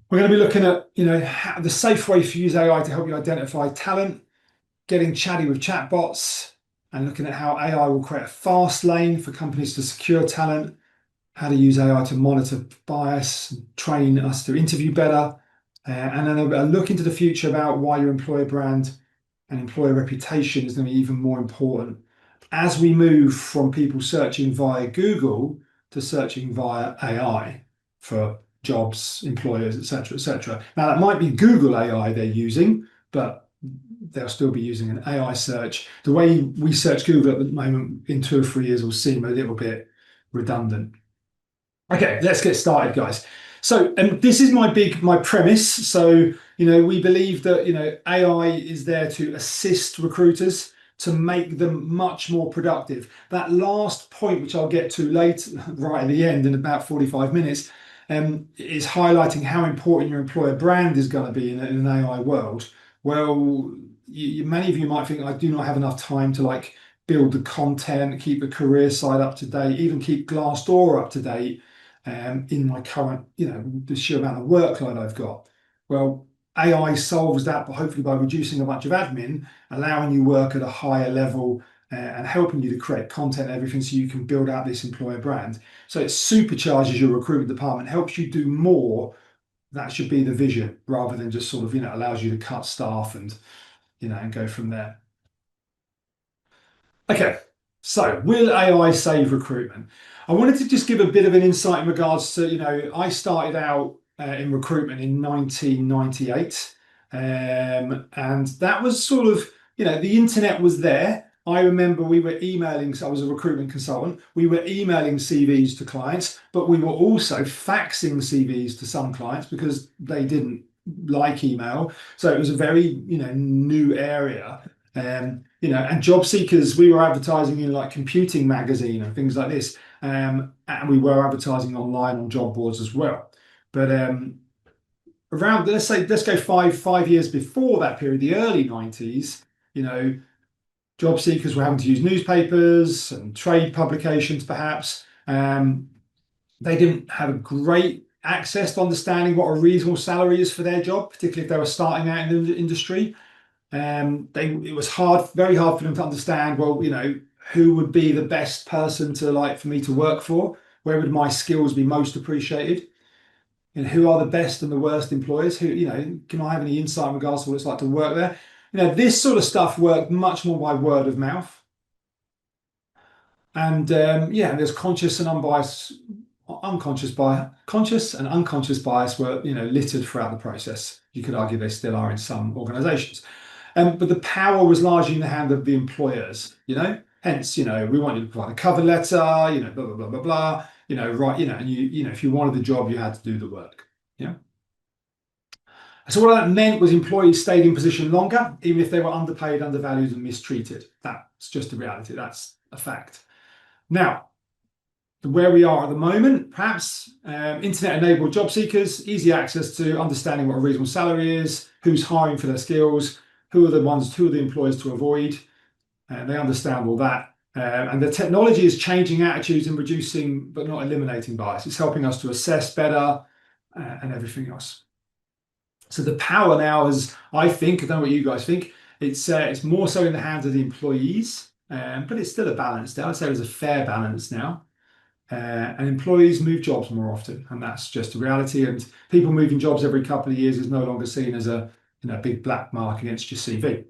We're going to be looking at, the safe way to use AI to help you identify talent, getting chatty with chatbots, and looking at how AI will create a fast lane for companies to secure talent, how to use AI to monitor bias, train us to interview better, and then a look into the future about why your employer brand and employer reputation is going to be even more important as we move from people searching via Google to searching via AI for jobs, employers, etc., etc. Now that might be Google AI they're using, but they'll still be using an AI search. The way we search Google at the moment in 2 or 3 years will seem a little bit redundant. Okay, let's get started, guys. So, and this is my premise. So, we believe that, AI is there to assist recruiters to make them much more productive. That last point, which I'll get to later, right at the end in about 45 minutes, is highlighting how important your employer brand is going to be in an AI world. Well, many of you might think I do not have enough time to build the content, keep the career side up to date, even keep Glassdoor up to date in my current, the sheer amount of workload I've got. Well, AI solves that, but hopefully by reducing a bunch of admin, allowing you work at a higher level and helping you to create content and everything so you can build out this employer brand. So it supercharges your recruitment department, helps you do more. That should be the vision rather than just sort of, allows you to cut staff and, and go from there. Okay, so will AI save recruitment? I wanted to just give a bit of an insight in regards to, I started out in recruitment in 1998. And that was sort of, the internet was there. I remember we were emailing, so I was a recruitment consultant. We were emailing CVs to clients, but we were also faxing CVs to some clients because they didn't like email. So it was a very, new area. And job seekers, we were advertising in Computing magazine and things like this. And we were advertising online on job boards as well. But around, let's go five years before that period, the early 90s, job seekers were having to use newspapers and trade publications perhaps. They didn't have a great access to understanding what a reasonable salary is for their job, particularly if they were starting out in the industry. It was very hard for them to understand, well, who would be the best person for me to work for? Where would my skills be most appreciated? And who are the best and the worst employers? Who, can I have any insight in regards to what it's like to work there? This sort of stuff worked much more by word of mouth. And there's conscious and unconscious bias were, littered throughout the process. You could argue they still are in some organizations. But the power was largely in the hand of the employers, hence, we want you to provide a cover letter, blah, blah, blah, blah, blah, right, and if you wanted the job, you had to do the work. Yeah. So what that meant was employees stayed in position longer, even if they were underpaid, undervalued, and mistreated. That's just a reality. That's a fact. Now, where we are at the moment, perhaps internet-enabled job seekers, easy access to understanding what a reasonable salary is, who's hiring for their skills, who are the employers to avoid, and they understand all that. And the technology is changing attitudes and reducing, but not eliminating bias. It's helping us to assess better and everything else. So the power now is, I think, I don't know what you guys think, it's more so in the hands of the employees, but it's still a balance now. I'd say there's a fair balance now. And employees move jobs more often, and that's just a reality. And people moving jobs every couple of years is no longer seen as a big black mark against your CV.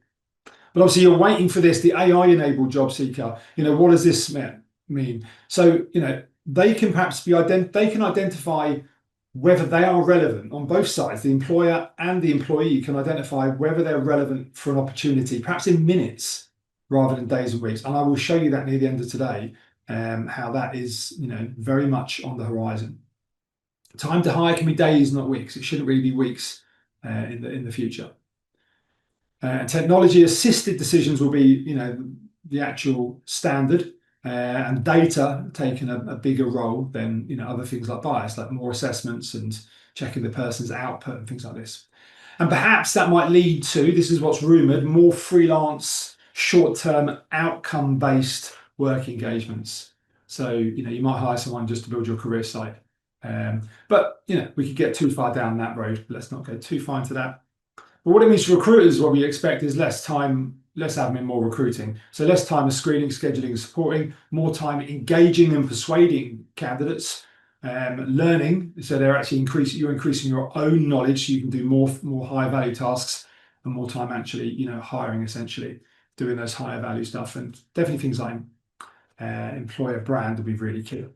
But obviously, you're waiting for this, the AI-enabled job seeker. What does this mean? So they can perhaps they can identify whether they are relevant on both sides. The employer and the employee can identify whether they're relevant for an opportunity, perhaps in minutes rather than days and weeks. And I will show you that near the end of today. How that is, very much on the horizon. Time to hire can be days, not weeks. It shouldn't really be weeks in the future. Technology-assisted decisions will be, the actual standard, and data taking a bigger role than other things like bias, like more assessments and checking the person's output and things like this. And perhaps that might lead to, this is what's rumoured, more freelance, short-term, outcome-based work engagements. So, you might hire someone just to build your career site But we could get too far down that road. But let's not go too far into that. But what it means for recruiters, what we expect is less time, less admin, more recruiting. So less time of screening, scheduling, and supporting, more time engaging and persuading candidates, learning. So you're increasing your own knowledge so you can do more high value tasks, and more time actually, hiring, essentially, doing those higher value stuff. And definitely things like employer brand will be really key.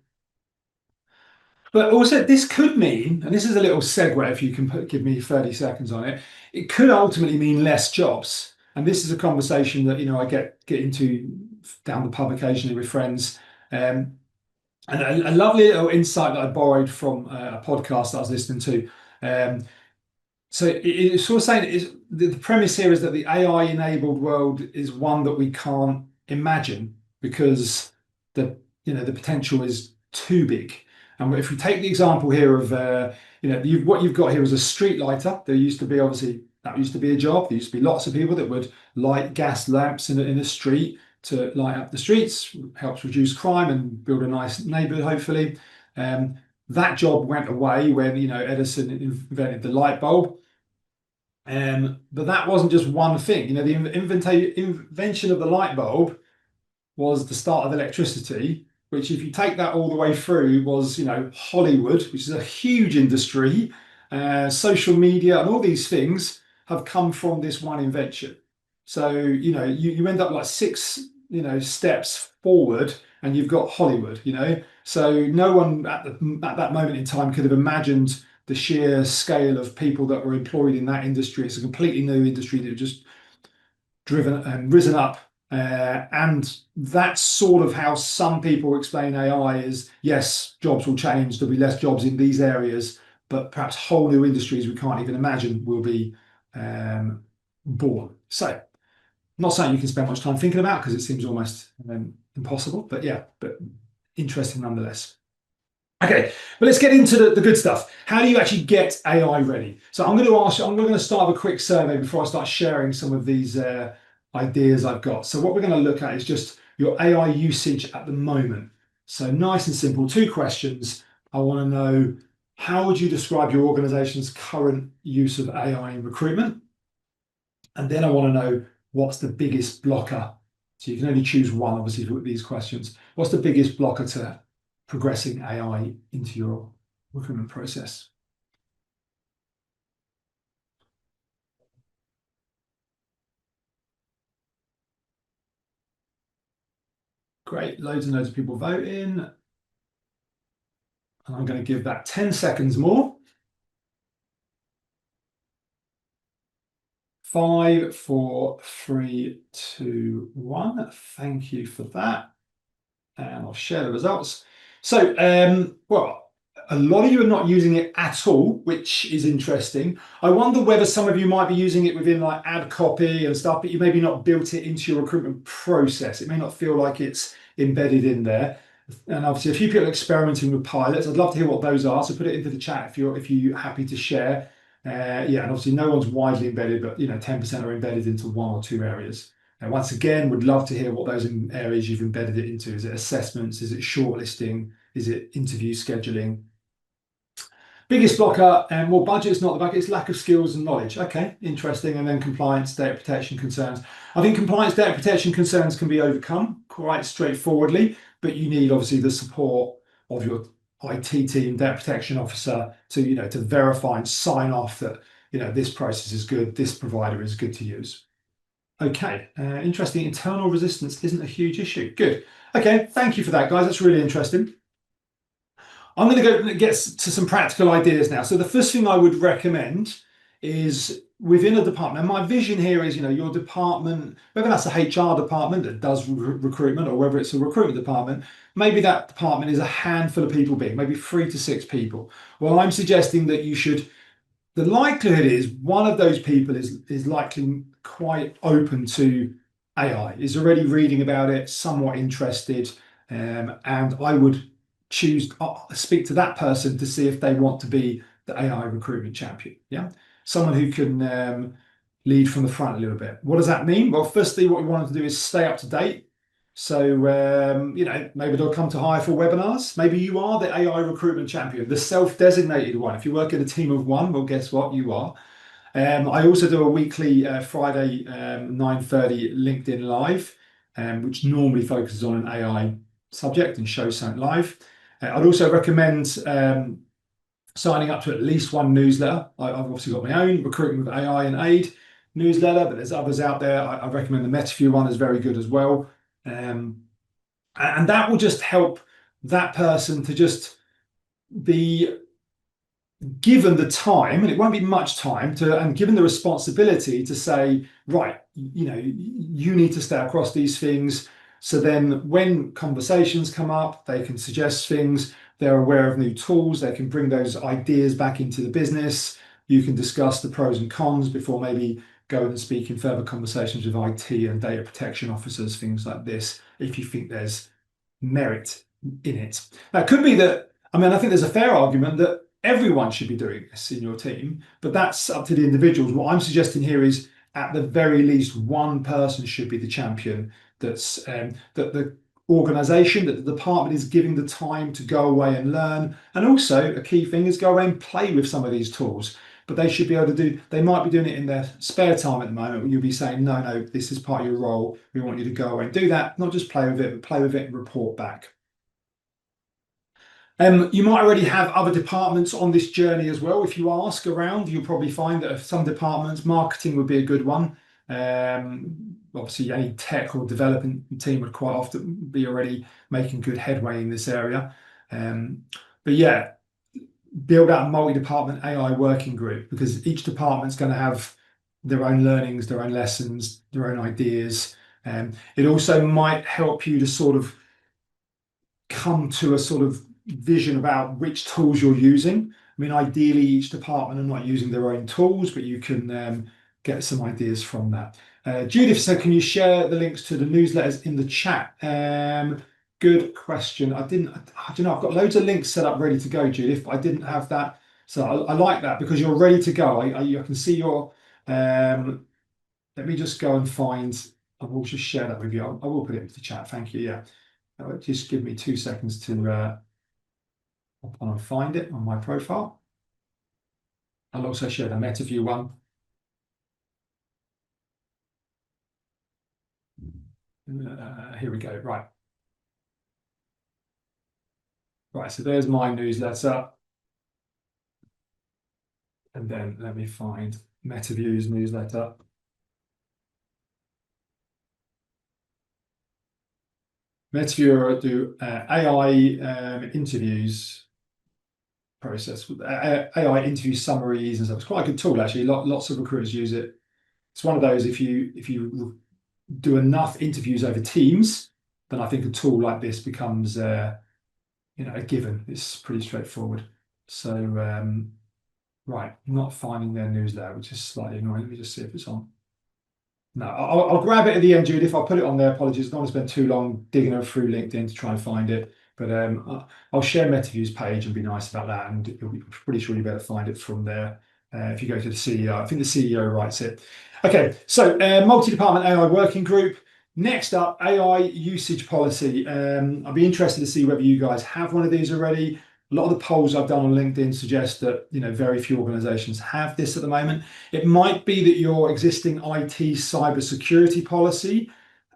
But also, this could mean, and this is a little segue if you can give me 30 seconds on it, it could ultimately mean less jobs. And this is a conversation that I get into down the pub occasionally with friends. And a lovely little insight that I borrowed from a podcast that I was listening to. So it's sort of saying the premise here is that the AI-enabled world is one that we can't imagine because the potential is too big. And if we take the example here of what you've got here is a street lighter. That used to be a job. There used to be lots of people that would light gas lamps in a street to light up the streets. Helps reduce crime and build a nice neighborhood, hopefully. That job went away when Edison invented the light bulb. But that wasn't just one thing. The invention of the light bulb was the start of electricity, which, if you take that all the way through, was Hollywood, which is a huge industry. Social media and all these things have come from this one invention. So you end up like six steps forward, and you've got Hollywood. So no one at that moment in time could have imagined the sheer scale of people that were employed in that industry. It's a completely new industry that just driven and risen up. And that's sort of how some people explain AI is, yes, jobs will change. There'll be less jobs in these areas, but perhaps whole new industries we can't even imagine will be born. So, not saying you can spend much time thinking about, because it seems almost impossible, but interesting nonetheless. Okay, but let's get into the good stuff. How do you actually get AI ready? So I'm going to start with a quick survey before I start sharing some of these ideas I've got. So what we're going to look at is just your AI usage at the moment. So nice and simple, 2 questions. I want to know, how would you describe your organization's current use of AI in recruitment? And then I want to know, what's the biggest blocker? So you can only choose one, obviously, with these questions. What's the biggest blocker to progressing AI into your recruitment process? Great, loads and loads of people voting. And I'm going to give that 10 seconds more. 5, 4, 3, 2, 1. Thank you for that. And I'll share the results. So, a lot of you are not using it at all, which is interesting. I wonder whether some of you might be using it within like ad copy and stuff, but you maybe not built it into your recruitment process. It may not feel like it's embedded in there. And obviously, a few people are experimenting with pilots. I'd love to hear what those are. So put it into the chat if you're happy to share. And obviously no one's widely embedded, but 10% are embedded into 1 or 2 areas. And once again, would love to hear what those areas you've embedded it into. Is it assessments? Is it shortlisting? Is it interview scheduling? Biggest blocker, and well, budget's not the bucket, it's lack of skills and knowledge. Okay, interesting. And then compliance, data protection concerns. I think compliance, data protection concerns can be overcome quite straightforwardly, but you need obviously the support of your IT team, data protection officer, to verify and sign off that this process is good, this provider is good to use. Okay, interesting. Internal resistance isn't a huge issue. Good. Okay, thank you for that, guys. That's really interesting. I'm going to go get to some practical ideas now. So the first thing I would recommend is within a department. And my vision here is, your department, whether that's a HR department that does recruitment or whether it's a recruitment department, maybe that department is a handful of people big, maybe 3 to 6 people. Well, I'm suggesting that the likelihood is one of those people is likely quite open to AI, is already reading about it, somewhat interested, and I would speak to that person to see if they want to be the AI recruitment champion. Yeah, someone who can lead from the front a little bit. What does that mean? Well, firstly, what we want to do is stay up to date. So, maybe they'll come to hireful webinars. Maybe you are the AI recruitment champion, the self-designated one. If you work in a team of one, well, guess what? You are. I also do a weekly Friday 9:30 LinkedIn Live, which normally focuses on an AI subject and shows something live. I'd also recommend signing up to at least one newsletter. I've obviously got my own Recruitment with AI and Aid newsletter, but there's others out there. I recommend the MetaView one is very good as well. And that will just help that person to just be given the time, and it won't be much time, and given the responsibility to say, right, you need to stay across these things. So then when conversations come up, they can suggest things, they're aware of new tools, they can bring those ideas back into the business. You can discuss the pros and cons before maybe going and speak in further conversations with IT and data protection officers, things like this, if you think there's merit in it. Now, it could be that, I think there's a fair argument that everyone should be doing this in your team, but that's up to the individuals. What I'm suggesting here is, at the very least, one person should be the champion. That the organisation, that the department is giving the time to go away and learn. And also, a key thing is go away and play with some of these tools. But they should be able to do. They might be doing it in their spare time at the moment. When you'll be saying, no, this is part of your role. We want you to go away and do that. Not just play with it, but play with it and report back. You might already have other departments on this journey as well. If you ask around, you'll probably find that some departments, marketing would be a good one. Obviously, any tech or development team would quite often be already making good headway in this area. But yeah, build out a multi-department AI working group, because each department's going to have their own learnings, their own lessons, their own ideas. It also might help you to sort of come to a sort of vision about which tools you're using. Ideally, each department are not using their own tools, but you can get some ideas from that. Judith said, can you share the links to the newsletters in the chat? Good question. I don't know, I've got loads of links set up ready to go, Judith, but I didn't have that. So I like that, because you're ready to go. I can see your, let me just go and find, I will just share that with you. I will put it into the chat. Thank you. Yeah. Just give me 2 seconds to hop on and find it on my profile. I'll also share the MetaView one. Here we go. Right. Right, so there's my newsletter. And then let me find MetaView's newsletter. MetaView do AI interviews process with AI interview summaries and stuff. It's quite a good tool, actually. Lots of recruiters use it. It's one of those, if you do enough interviews over Teams, then I think a tool like this becomes a given. It's pretty straightforward. So right, not finding their newsletter, which is slightly annoying. Let me just see if it's on. No, I'll grab it at the end, Judith. I'll put it on there. Apologies, I don't want to spend too long digging through LinkedIn to try and find it. But I'll share MetaView's page and be nice about that. And I'm pretty sure you better find it from there. If you go to the CEO, I think the CEO writes it. Okay, so multi-department AI working group. Next up, AI usage policy. I'd be interested to see whether you guys have one of these already. A lot of the polls I've done on LinkedIn suggest that very few organizations have this at the moment. It might be that your existing IT cybersecurity policy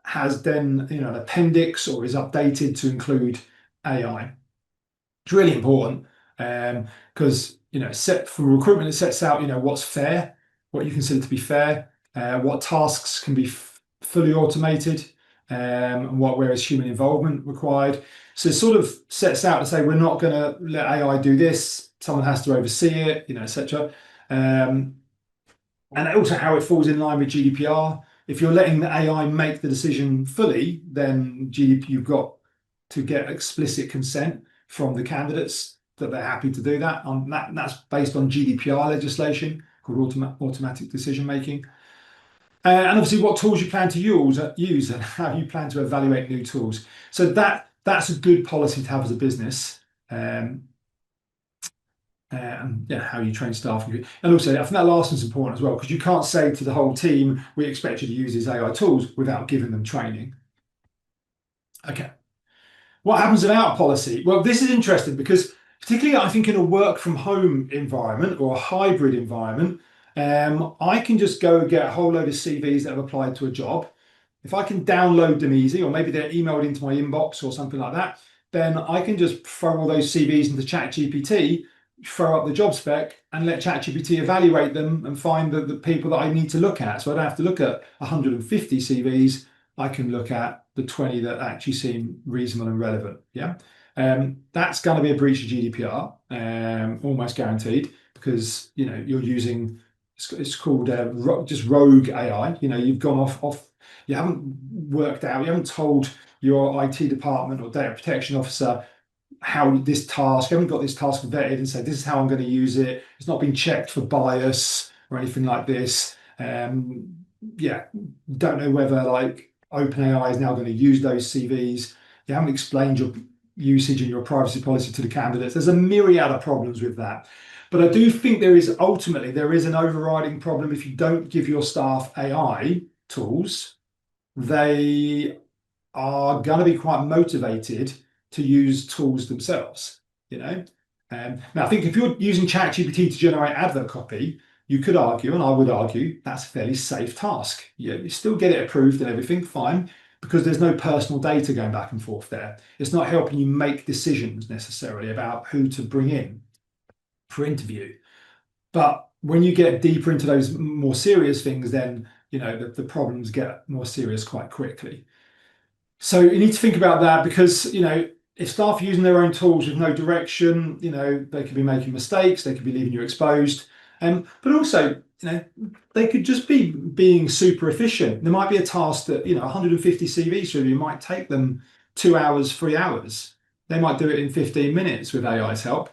has then an appendix or is updated to include AI. It's really important because set for recruitment, it sets out what's fair, what you consider to be fair, what tasks can be fully automated, and where is human involvement required. So it sort of sets out to say, we're not going to let AI do this. Someone has to oversee it, etc. And also how it falls in line with GDPR. If you're letting the AI make the decision fully, then you've got to get explicit consent from the candidates that they're happy to do that. That's based on GDPR legislation called automatic decision making. And obviously what tools you plan to use and how you plan to evaluate new tools. So that's a good policy to have as a business. And how you train staff. And also, I think that last one's important as well, because you can't say to the whole team, we expect you to use these AI tools without giving them training. Okay. What happens without policy? Well, this is interesting because particularly I think in a work from home environment or a hybrid environment, I can just go get a whole load of CVs that have applied to a job. If I can download them easy, or maybe they're emailed into my inbox or something like that, then I can just throw all those CVs into ChatGPT, throw up the job spec, and let ChatGPT evaluate them and find the people that I need to look at. So I don't have to look at 150 CVs. I can look at the 20 that actually seem reasonable and relevant. Yeah. That's going to be a breach of GDPR, almost guaranteed, because you're using it's called just rogue AI. You've gone off. You haven't worked out. You haven't told your IT department or data protection officer how this task. You haven't got this task vetted and said this is how I'm going to use it. It's not been checked for bias or anything like this. Yeah, don't know whether like OpenAI is now going to use those CVs. You haven't explained your usage and your privacy policy to the candidates. There's a myriad of problems with that. But I do think there is an overriding problem if you don't give your staff AI tools. They are going to be quite motivated to use tools themselves. You know, now I think if you're using ChatGPT to generate advert copy, you could argue, and I would argue, that's a fairly safe task. You still get it approved and everything, fine, because there's no personal data going back and forth there. It's not helping you make decisions necessarily about who to bring in for interview. But when you get deeper into those more serious things, then the problems get more serious quite quickly. So you need to think about that because if staff are using their own tools with no direction, they could be making mistakes, they could be leaving you exposed, but also they could just be being super efficient. There might be a task that 150 CVs review might take them 2 hours, 3 hours. They might do it in 15 minutes with AI's help.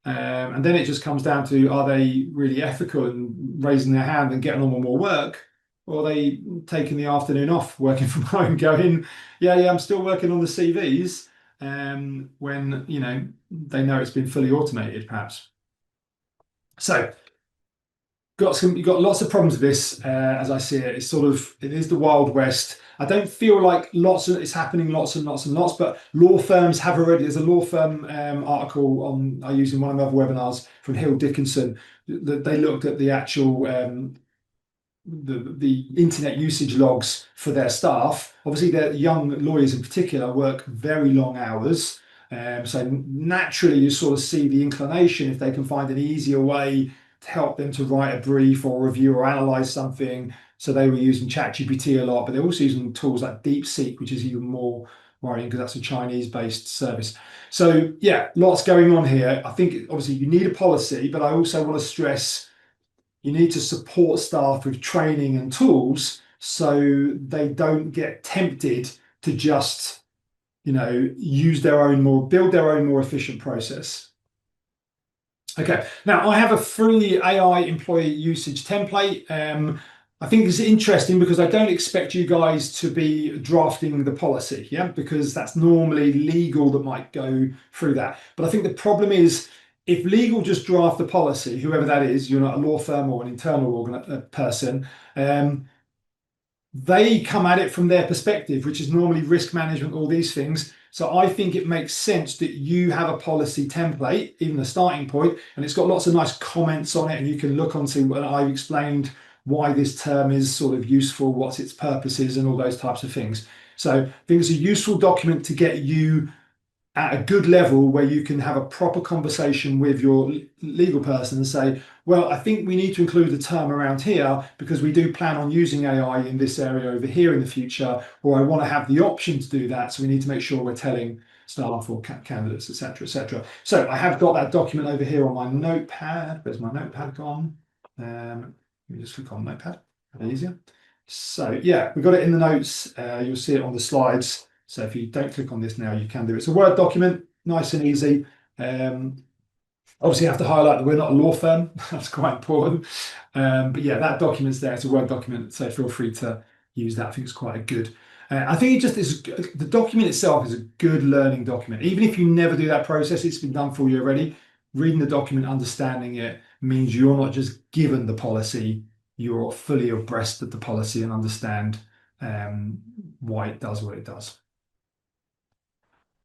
And then it just comes down to, are they really ethical and raising their hand and getting on with more work? Or are they taking the afternoon off, working from home, going, yeah, I'm still working on the CVs, when they know it's been fully automated, perhaps. So you've got lots of problems with this, as I see it. It is the Wild West. I don't feel like it's happening lots and lots and lots, but law firms have already. There's a law firm article I use in one of my other webinars from Hill Dickinson that they looked at the actual the internet usage logs for their staff. Obviously, their young lawyers in particular work very long hours. So naturally, you sort of see the inclination if they can find an easier way to help them to write a brief or review or analyze something. So they were using ChatGPT a lot, but they're also using tools like DeepSeek, which is even more worrying because that's a Chinese-based service. So yeah, lots going on here. I think obviously you need a policy, but I also want to stress you need to support staff with training and tools so they don't get tempted to just build their own more efficient process. Okay, now I have a free AI employee usage template. I think it's interesting because I don't expect you guys to be drafting the policy, yeah, because that's normally legal that might go through that. But I think the problem is if legal just draft the policy, whoever that is, you're not a law firm or an internal person, they come at it from their perspective, which is normally risk management, all these things. So I think it makes sense that you have a policy template, even the starting point, and it's got lots of nice comments on it, and you can look onto what I've explained why this term is sort of useful, what its purpose is, and all those types of things. So I think it's a useful document to get you at a good level where you can have a proper conversation with your legal person and say, well, I think we need to include the term around here because we do plan on using AI in this area over here in the future, or I want to have the option to do that. So we need to make sure we're telling staff or candidates, etc., etc. So I have got that document over here on my notepad. Where's my notepad gone? Let me just click on notepad, a bit easier. So yeah, we've got it in the notes. You'll see it on the slides. So if you don't click on this now, you can do it. It's a Word document, nice and easy. Obviously, you have to highlight that we're not a law firm. That's quite important. But yeah, that document's there. It's a Word document, so feel free to use that. I think it's quite a good. I think the document itself is a good learning document. Even if you never do that process, it's been done for you already. Reading the document, understanding it means you're not just given the policy, you're fully abreast of the policy and understand why it does what it does.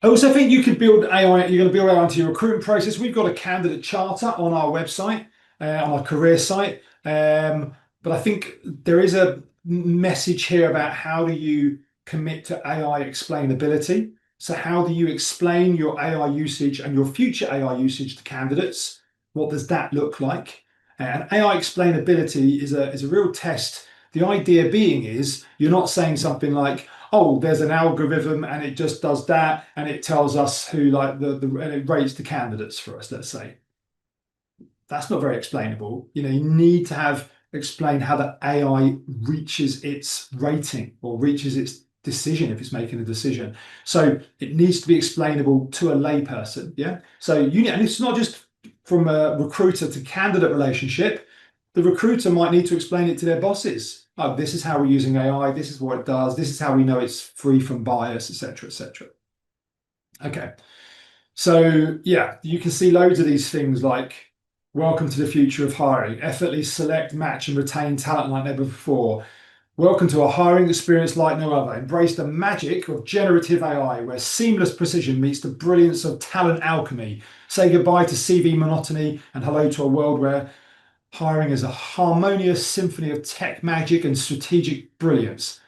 I also think you could build AI, you're going to build AI into your recruitment process. We've got a candidate charter on our website, on our career site. But I think there is a message here about how do you commit to AI explainability. So how do you explain your AI usage and your future AI usage to candidates? What does that look like? And AI explainability is a real test. The idea being is you're not saying something like, oh, there's an algorithm and it just does that and it tells us who like and it rates the candidates for us, let's say. That's not very explainable. You know, you need to have explain how the AI reaches its rating or reaches its decision if it's making a decision. So it needs to be explainable to a layperson. Yeah. So you need, and it's not just from a recruiter to candidate relationship. The recruiter might need to explain it to their bosses. Oh, this is how we're using AI. This is what it does. This is how we know it's free from bias, etc., etc. Okay. So yeah, you can see loads of these things like welcome to the future of hiring, effortlessly select, match, and retain talent like never before. Welcome to a hiring experience like no other. Embrace the magic of generative AI, where seamless precision meets the brilliance of talent alchemy. Say goodbye to CV monotony and hello to a world where hiring is a harmonious symphony of tech magic and strategic brilliance.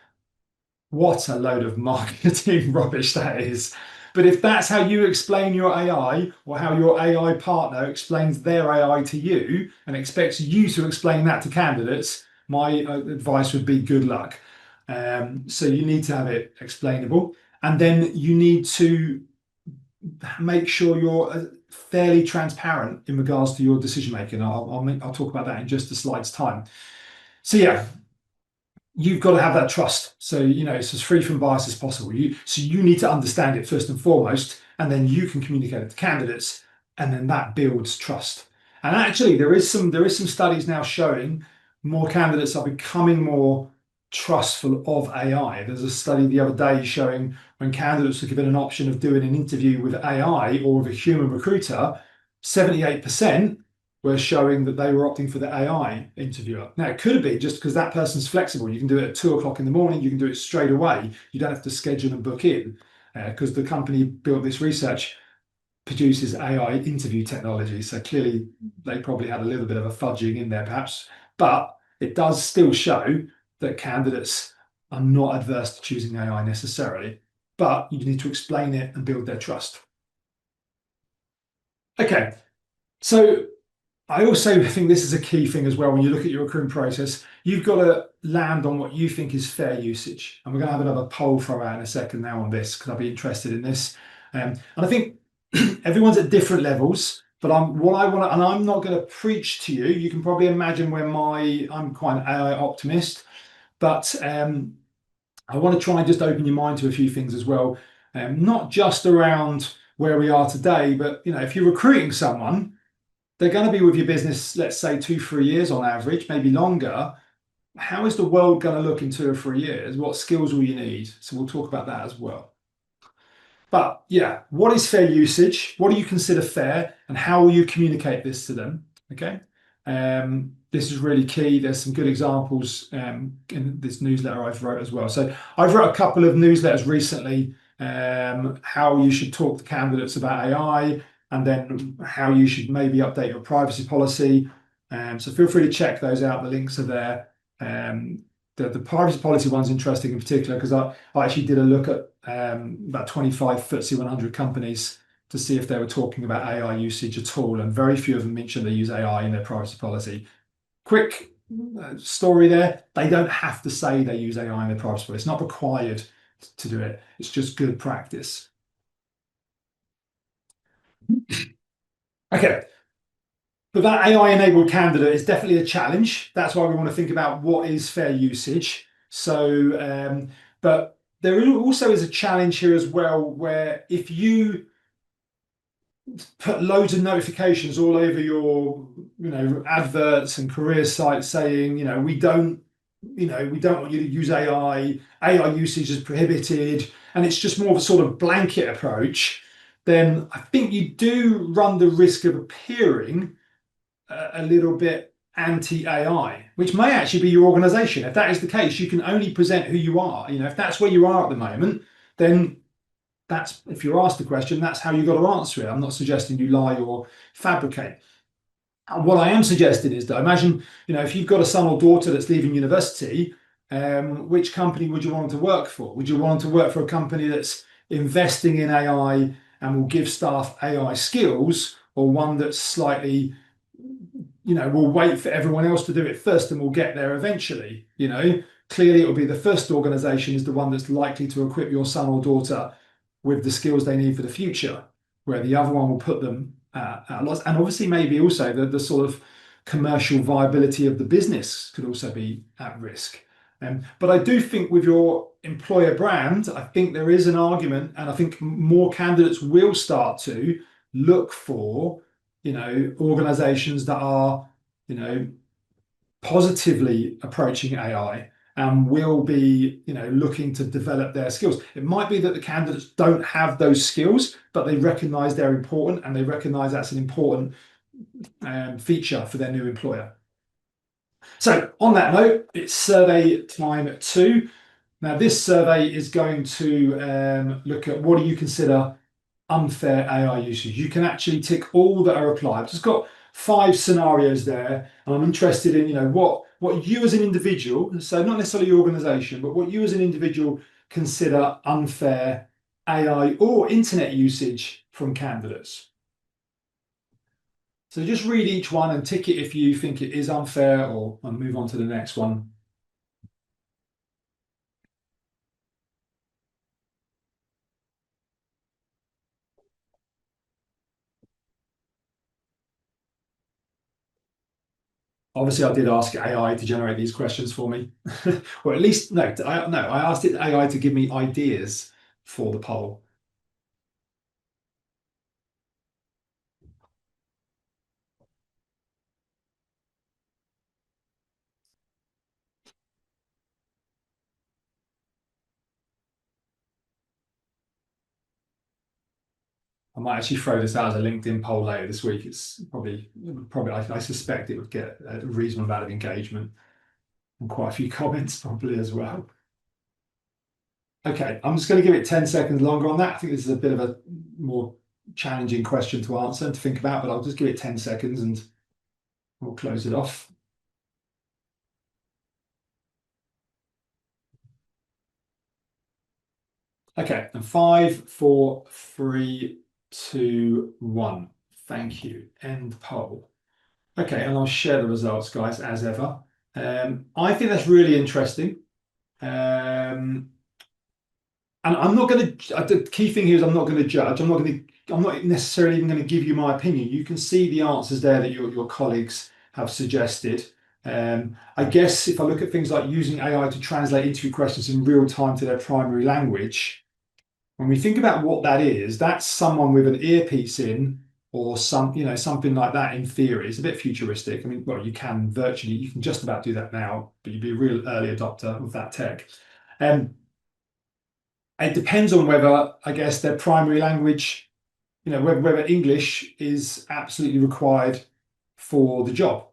What a load of marketing rubbish that is. But if that's how you explain your AI, or how your AI partner explains their AI to you and expects you to explain that to candidates, my advice would be good luck. So you need to have it explainable. And then you need to make sure you're fairly transparent in regards to your decision making. I'll talk about that in just a slide's time. So yeah, you've got to have that trust. So, you know, it's as free from bias as possible. So you need to understand it first and foremost, and then you can communicate it to candidates, and then that builds trust. And actually, there is some studies now showing more candidates are becoming more trustful of AI. There's a study the other day showing when candidates were given an option of doing an interview with AI or with a human recruiter, 78% were showing that they were opting for the AI interviewer. Now, it could be just because that person's flexible. You can do it at 2 o'clock in the morning. You can do it straight away. You don't have to schedule and book in because the company built this research produces AI interview technology. So clearly they probably had a little bit of a fudging in there perhaps, but it does still show that candidates are not adverse to choosing AI necessarily, but you need to explain it and build their trust. Okay, so I also think this is a key thing as well when you look at your recruitment process. You've got to land on what you think is fair usage. And we're going to have another poll throw out in a second now on this because I'll be interested in this. And I think everyone's at different levels, but what I want to, and I'm not going to preach to you. You can probably imagine where I'm quite an AI optimist, but I want to try and just open your mind to a few things as well. Not just around where we are today, but you know, if you're recruiting someone, they're going to be with your business, let's say 2-3 years on average, maybe longer. How is the world going to look in 2 or 3 years? What skills will you need? So we'll talk about that as well. But yeah, what is fair usage? What do you consider fair? And how will you communicate this to them? Okay. This is really key. There's some good examples in this newsletter I've wrote as well. So I've wrote a couple of newsletters recently, how you should talk to candidates about AI, and then how you should maybe update your privacy policy. So feel free to check those out. The links are there. The privacy policy one's interesting in particular because I actually did a look at about 25 FTSE 100 companies to see if they were talking about AI usage at all, and very few of them mentioned they use AI in their privacy policy. Quick story there, they don't have to say they use AI in their privacy policy. It's not required to do it. It's just good practice. Okay, but that AI-enabled candidate is definitely a challenge. That's why we want to think about what is fair usage. So, but there also is a challenge here as well, where if you put loads of notifications all over your, adverts and career sites saying, we don't want you to use AI. AI usage is prohibited, and it's just more of a sort of blanket approach. Then I think you do run the risk of appearing a little bit anti-AI, which may actually be your organization. If that is the case, you can only present who you are. If that's where you are at the moment, then that's if you're asked the question, that's how you got to answer it. I'm not suggesting you lie or fabricate. What I am suggesting is that imagine, if you've got a son or daughter that's leaving university, which company would you want them to work for? Would you want them to work for a company that's investing in AI and will give staff AI skills, or one that's slightly, will wait for everyone else to do it first and will get there eventually? Clearly it will be the first organization is the one that's likely to equip your son or daughter with the skills they need for the future, where the other one will put them at loss. And obviously maybe also the sort of commercial viability of the business could also be at risk. But I do think with your employer brand, I think there is an argument, and I think more candidates will start to look for, organizations that are, positively approaching AI and will be, looking to develop their skills. It might be that the candidates don't have those skills, but they recognize they're important and they recognize that's an important feature for their new employer. So on that note, it's survey time 2. Now this survey is going to look at what do you consider unfair AI usage. You can actually tick all that are applied. I've just got 5 scenarios there, and I'm interested in what you as an individual, so not necessarily your organization, but what you as an individual consider unfair AI or internet usage from candidates. So just read each one and tick it if you think it is unfair, or I'll move on to the next one. Obviously, I did ask AI to generate these questions for me, or at least I asked it AI to give me ideas for the poll. I might actually throw this out as a LinkedIn poll later this week. It's probably I suspect it would get a reasonable amount of engagement and quite a few comments probably as well. Okay, I'm just going to give it 10 seconds longer on that. I think this is a bit of a more challenging question to answer and to think about, but I'll just give it 10 seconds and we'll close it off. Okay, and 5, 4, 3, 2, 1. Thank you. End poll. Okay, and I'll share the results, guys, as ever. I think that's really interesting. And I'm not going to. The key thing here is I'm not going to judge. I'm not necessarily even going to give you my opinion. You can see the answers there that your colleagues have suggested. I guess if I look at things like using AI to translate interview questions in real time to their primary language, when we think about what that is, that's someone with an earpiece in, or something like that. In theory, it's a bit futuristic. I mean, well, you can just about do that now, but you'd be a real early adopter of that tech. It depends on whether, I guess, their primary language, whether English is absolutely required for the job,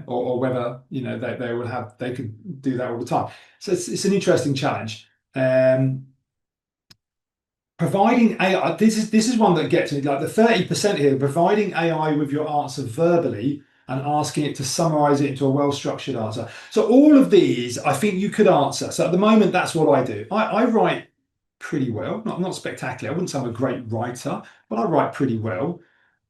or whether, they could do that all the time. So it's an interesting challenge. Providing AI, this is one that gets me, like the 30% here, providing AI with your answer verbally and asking it to summarize it into a well-structured answer. So all of these, I think you could answer. So at the moment, that's what I do. I write pretty well, not spectacularly. I wouldn't say I'm a great writer, but I write pretty well.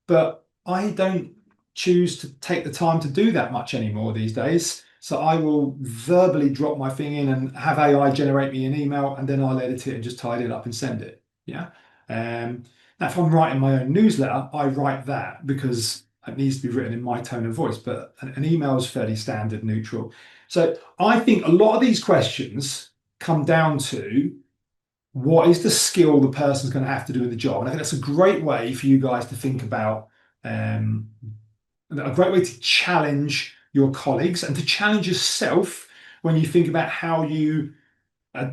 But I don't choose to take the time to do that much anymore these days. So I will verbally drop my thing in and have AI generate me an email, and then I'll edit it and just tidy it up and send it. Yeah. Now, if I'm writing my own newsletter, I write that because it needs to be written in my tone of voice. But an email is fairly standard, neutral. So I think a lot of these questions come down to what is the skill the person's going to have to do in the job. And I think that's a great way for you guys to think about, a great way to challenge your colleagues and to challenge yourself when you think about how you,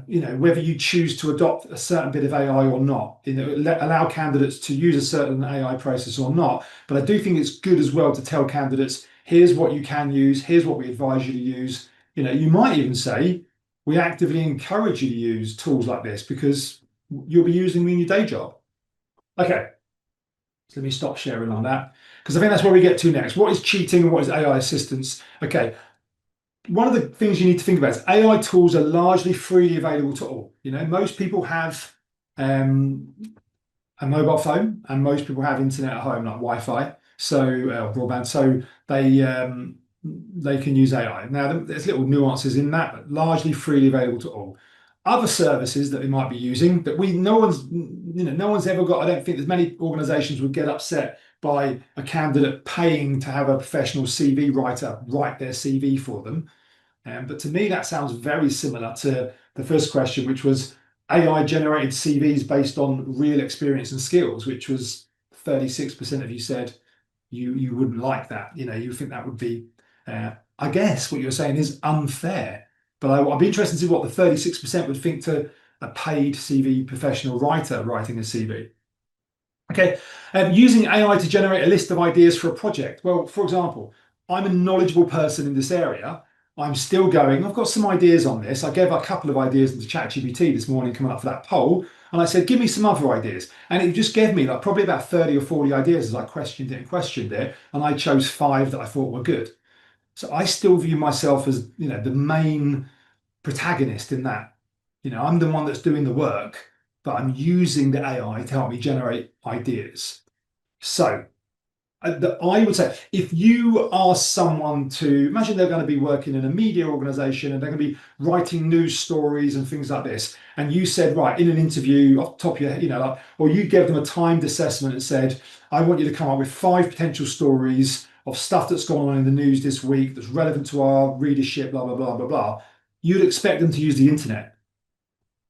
whether you choose to adopt a certain bit of AI or not. Allow candidates to use a certain AI process or not. But I do think it's good as well to tell candidates, here's what you can use, here's what we advise you to use. You might even say, we actively encourage you to use tools like this because you'll be using them in your day job. Okay, so let me stop sharing on that because I think that's where we get to next. What is cheating and what is AI assistance? Okay, one of the things you need to think about is AI tools are largely freely available to all. Most people have um, a mobile phone, and most people have internet at home, like Wi-Fi, so broadband. So they can use AI. Now, there's little nuances in that, but largely freely available to all. Other services that they might be using that no one's ever got. I don't think there's many organisations would get upset by a candidate paying to have a professional CV writer write their CV for them. But to me, that sounds very similar to the first question, which was AI generated CVs based on real experience and skills, which was 36% of you said you wouldn't like that. You think that would be, I guess what you're saying is unfair. But I'd be interested to see what the 36% would think to a paid CV professional writer writing a CV. Okay, using AI to generate a list of ideas for a project. Well, for example, I'm a knowledgeable person in this area. I'm still going, I've got some ideas on this. I gave a couple of ideas into ChatGPT this morning coming up for that poll. And I said, give me some other ideas. And it just gave me probably about 30 or 40 ideas as I questioned it. And I chose 5 that I thought were good. So I still view myself as, the main protagonist in that. I'm the one that's doing the work, but I'm using the AI to help me generate ideas. So I would say if you are someone to imagine they're going to be working in a media organization and they're going to be writing news stories and things like this, and you said, right, in an interview off the top of your head, or you gave them a timed assessment and said, I want you to come up with 5 potential stories of stuff that's gone on in the news this week that's relevant to our readership, blah, blah, blah, blah, blah. You'd expect them to use the internet.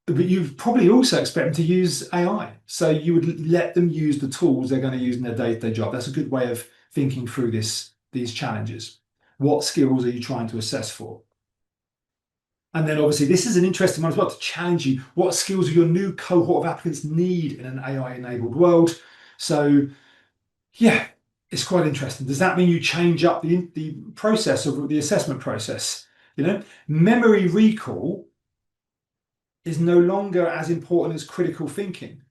But you'd probably also expect them to use AI. So you would let them use the tools they're going to use in their day-to-day job. That's a good way of thinking through these challenges. What skills are you trying to assess for? And then obviously this is an interesting one as well to challenge you. What skills do your new cohort of applicants need in an AI-enabled world? So yeah, it's quite interesting. Does that mean you change up the process of the assessment process? Memory recall is no longer as important as critical thinking.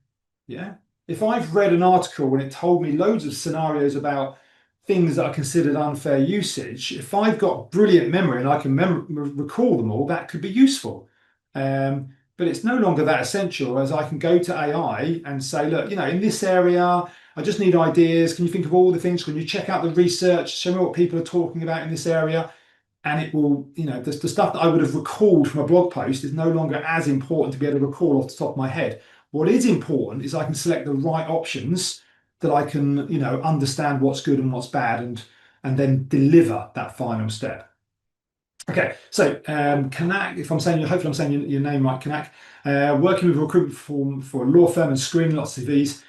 Yeah. If I've read an article and it told me loads of scenarios about things that are considered unfair usage, if I've got brilliant memory and I can recall them all, that could be useful. But it's no longer that essential, as I can go to AI and say, look, in this area, I just need ideas. Can you think of all the things? Can you check out the research? Show me what people are talking about in this area. And it will, the stuff that I would have recalled from a blog post is no longer as important to be able to recall off the top of my head. What is important is I can select the right options that I can, understand what's good and what's bad and then deliver that final step. Okay, so Kanak, if I'm saying, hopefully I'm saying your name right, Kanak, working with a recruitment for a law firm and screening lots of CVs.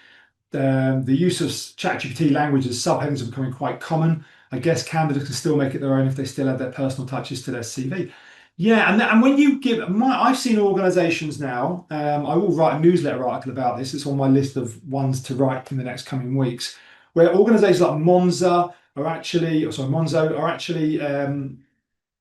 The use of ChatGPT language as subheadings are becoming quite common. I guess candidates can still make it their own if they still add their personal touches to their CV. Yeah, and when you I've seen organisations now. I will write a newsletter article about this. It's on my list of ones to write in the next coming weeks, where organisations like Monzo are actually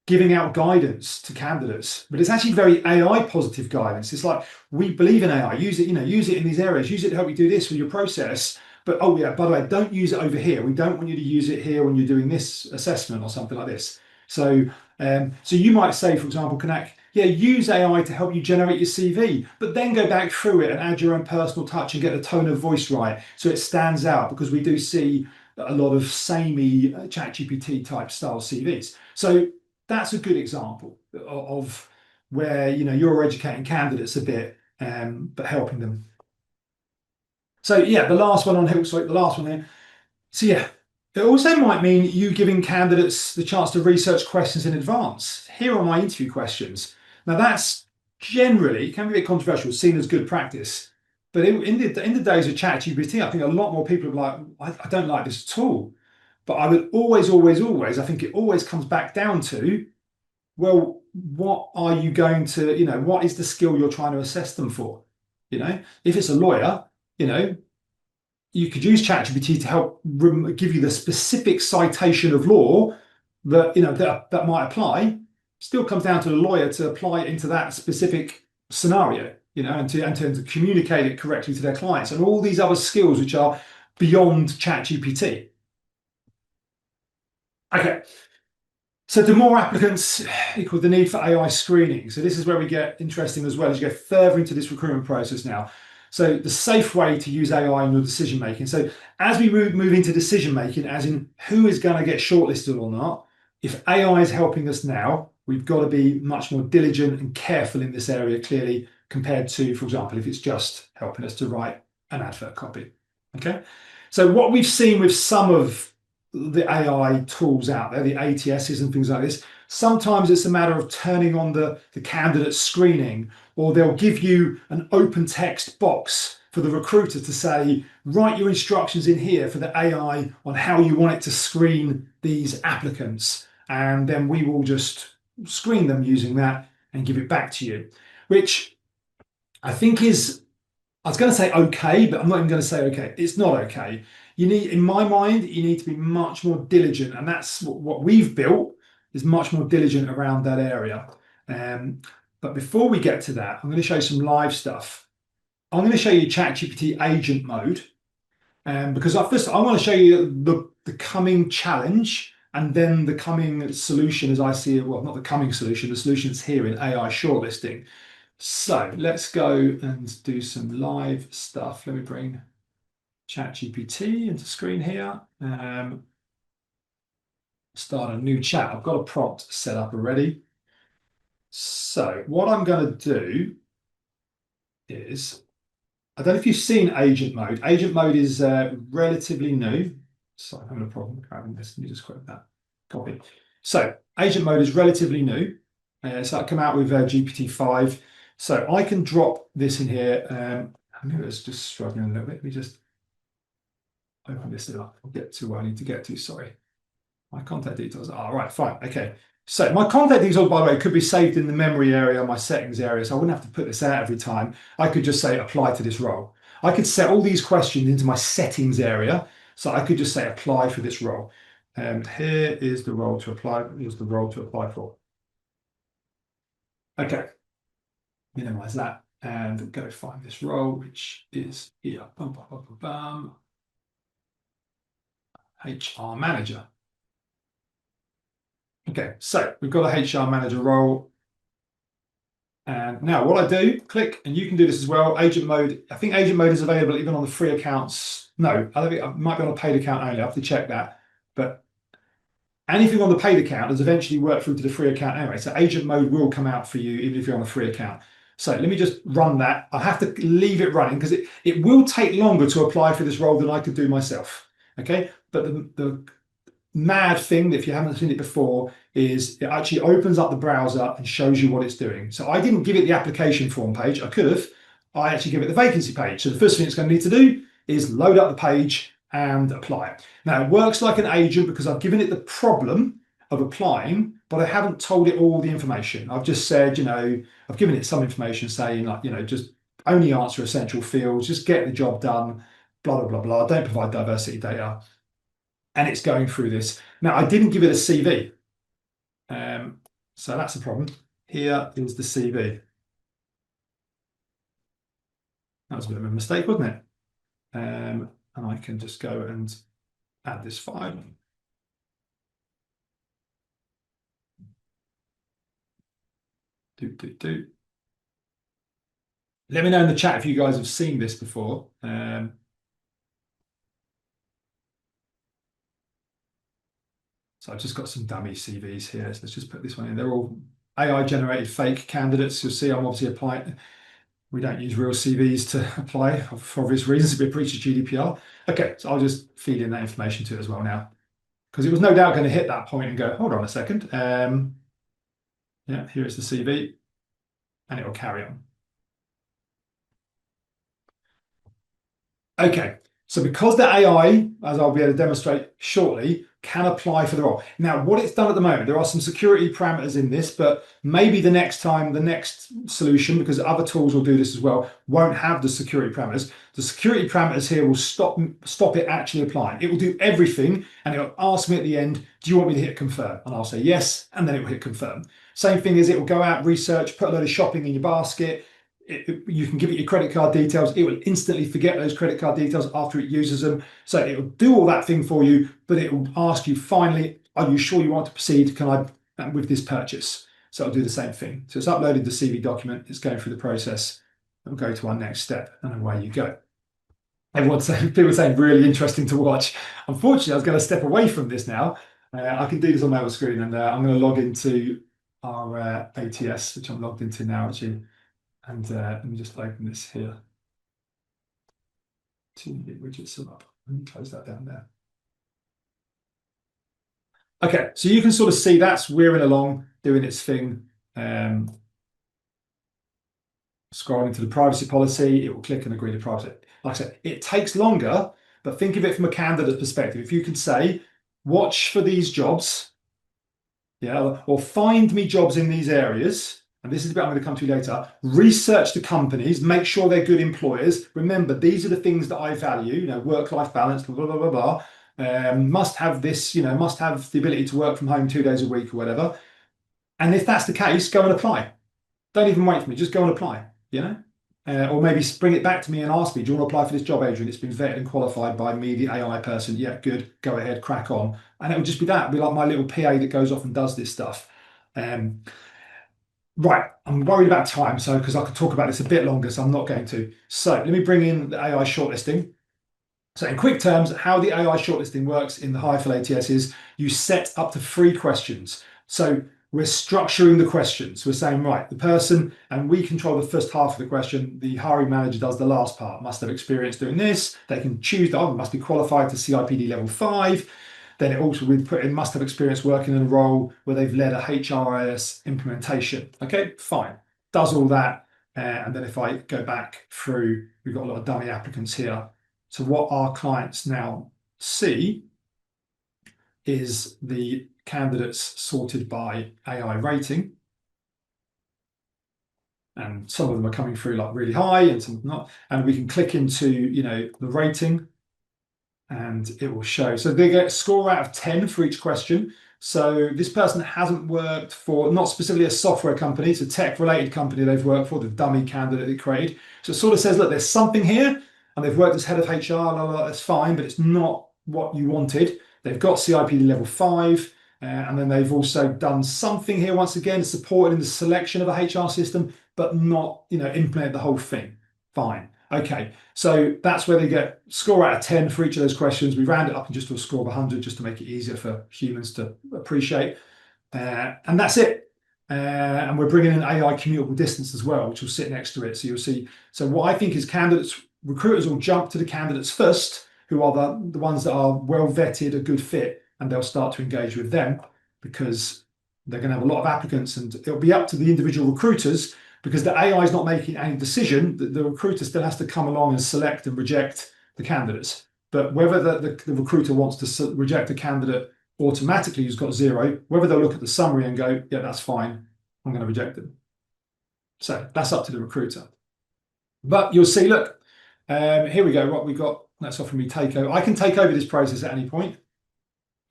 giving out guidance to candidates, but it's actually very AI positive guidance. It's like, we believe in AI, use it, use it in these areas, use it to help you do this with your process. But oh yeah, by the way, don't use it over here. We don't want you to use it here when you're doing this assessment or something like this. So, so you might say, for example, Kanak, yeah, use AI to help you generate your CV, but then go back through it and add your own personal touch and get the tone of voice right so it stands out, because we do see a lot of samey ChatGPT type style CVs. So that's a good example of where you're educating candidates a bit, but helping them. So yeah, the last one here. So yeah, it also might mean you giving candidates the chance to research questions in advance. Here are my interview questions. Now that's generally can be a bit controversial, seen as good practice. But in the days of ChatGPT, I think a lot more people are like, I don't like this at all. But I would always, I think it always comes back down to, well, what are you going to, what is the skill you're trying to assess them for? If it's a lawyer, you could use ChatGPT to help give you the specific citation of law that, that might apply. Still comes down to the lawyer to apply it into that specific scenario. and to communicate it correctly to their clients, and all these other skills which are beyond ChatGPT. Okay. So the more applicants equal the need for AI screening. So this is where we get interesting as well as you go further into this recruitment process now. So the safe way to use AI in your decision making. So as we move into decision making, as in who is going to get shortlisted or not, if AI is helping us now, we've got to be much more diligent and careful in this area, clearly, compared to, for example, if it's just helping us to write an advert copy. Okay. So what we've seen with some of the AI tools out there, the ATSs and things like this, sometimes it's a matter of turning on the candidate screening, or they'll give you an open text box for the recruiter to say, write your instructions in here for the AI on how you want it to screen these applicants. And then we will just screen them using that and give it back to you, which I think is, I was going to say okay, but I'm not even going to say okay. It's not okay. You need, in my mind, you need to be much more diligent, and that's what we've built is much more diligent around that area. But before we get to that, I'm going to show you some live stuff. I'm going to show you ChatGPT agent mode, because first I want to show you the coming challenge and then the coming solution as I see it. Well, not the coming solution, the solution's here in AI shortlisting. So let's go and do some live stuff. Let me bring ChatGPT into screen here. Start a new chat. I've got a prompt set up already. So what I'm going to do is, I don't know if you've seen agent mode. Agent mode is relatively new. Sorry, I'm having a problem grabbing this. Let me just quote that. Copy. So agent mode is relatively new. So that come out with GPT-5. So I can drop this in here. I knew it was just struggling a little bit. Let me just open this up. I'll get to where I need to get to. Sorry. My contact details. All right, fine. Okay. So my contact details, by the way, could be saved in the memory area, my settings area. So I wouldn't have to put this out every time. I could just say apply to this role. I could set all these questions into my settings area. So I could just say apply for this role. Here is the role to apply. Here's the role to apply for. Okay. Minimize that and go find this role, which is here. Bum, bum, bum, bum, bum. HR manager. Okay, so we've got a HR manager role. And now what I do, click, and you can do this as well. Agent mode, I think agent mode is available even on the free accounts. No, I think it might be on a paid account only. I have to check that. But anything on the paid account has eventually worked through to the free account anyway. So agent mode will come out for you even if you're on a free account. So let me just run that. I have to leave it running because it will take longer to apply for this role than I could do myself. Okay, but the mad thing, if you haven't seen it before, is it actually opens up the browser and shows you what it's doing. So I didn't give it the application form page. I could have. I actually give it the vacancy page. So the first thing it's going to need to do is load up the page and apply it. Now it works like an agent because I've given it the problem of applying, but I haven't told it all the information. I've just said, I've given it some information saying like, just only answer essential fields, just get the job done, blah, blah, blah, blah. Don't provide diversity data. And it's going through this. Now, I didn't give it a CV. So that's a problem. Here is the CV. That was a bit of a mistake, wasn't it? And I can just go and add this file. Let me know in the chat if you guys have seen this before. So I've just got some dummy CVs here. So let's just put this one in. They're all AI generated fake candidates. You'll see I'm obviously applying. We don't use real CVs to apply for obvious reasons. It'd be a breach of GDPR. Okay, so I'll just feed in that information to it as well now. Because it was no doubt going to hit that point and go, hold on a second. Yeah, here's the CV. And it will carry on. Okay, so because the AI, as I'll be able to demonstrate shortly, can apply for the role. Now, what it's done at the moment, there are some security parameters in this, but maybe the next time, the next solution, because other tools will do this as well, won't have the security parameters. The security parameters here will stop it actually applying. It will do everything, and it will ask me at the end, do you want me to hit confirm? And I'll say yes, and then it will hit confirm. Same thing as it will go out, research, put a load of shopping in your basket. You can give it your credit card details. It will instantly forget those credit card details after it uses them. So it will do all that thing for you, but it will ask you finally, are you sure you want to proceed? Can I with this purchase? So it'll do the same thing. So it's uploaded the CV document. It's going through the process. We'll go to our next step, and away you go. Everyone's saying, people are saying really interesting to watch. Unfortunately, I was going to step away from this now. I can do this on my other screen, and I'm going to log into our ATS, which I'm logged into now, actually. And let me just open this here. Two widgets are up. Let me close that down there. Okay, so you can sort of see that's whirring along, doing its thing. Scrolling to the privacy policy, it will click and agree to privacy. Like I said, it takes longer, but think of it from a candidate's perspective. If you can say, watch for these jobs, yeah, or find me jobs in these areas, and this is the bit I'm going to come to later, research the companies, make sure they're good employers. Remember, these are the things that I value, work-life balance, blah, blah, blah, blah, blah. Must have this, must have the ability to work from home 2 days a week or whatever. And if that's the case, go and apply. Don't even wait for me, just go and apply, or maybe bring it back to me and ask me, do you want to apply for this job, Adrian? It's been vetted and qualified by me, the AI person. Yeah, good, go ahead, crack on. And it will just be that, it'll be like my little PA that goes off and does this stuff. Right, I'm worried about time, so because I could talk about this a bit longer, so I'm not going to. So let me bring in the AI shortlisting. So in quick terms, how the AI shortlisting works in the hireful ATS is you set up to 3 questions. So we're structuring the questions. We're saying, right, the person, and we control the first half of the question. The hiring manager does the last part. Must have experience doing this. They can choose that. Must be qualified to CIPD level 5. Then it also would put in must have experience working in a role where they've led a HRIS implementation. Okay, fine. Does all that. And then if I go back through, we've got a lot of dummy applicants here. So what our clients now see is the candidates sorted by AI rating. And some of them are coming through like really high and some not. And we can click into, the rating, and it will show. So they get a score out of 10 for each question. So this person hasn't worked for, not specifically a software company, it's a tech-related company they've worked for, the dummy candidate they created. So it sort of says, look, there's something here, and they've worked as head of HR, blah, blah, that's fine, but it's not what you wanted. They've got CIPD level 5, and then they've also done something here, once again, supported in the selection of a HR system, but not, implemented the whole thing. Fine. Okay, so that's where they get score out of 10 for each of those questions. We round it up just to a score of 100 just to make it easier for humans to appreciate. And that's it. And we're bringing in AI commutable distance as well, which will sit next to it. So you'll see. So what I think is recruiters will jump to the candidates first, who are the ones that are well vetted, a good fit, and they'll start to engage with them because they're going to have a lot of applicants, and it'll be up to the individual recruiters. Because the AI is not making any decision, the recruiter still has to come along and select and reject the candidates. But whether the recruiter wants to reject a candidate automatically who's got 0, whether they'll look at the summary and go, yeah, that's fine, I'm going to reject them. So that's up to the recruiter. But you'll see, look, here we go. What we've got, that's offering me take over. I can take over this process at any point.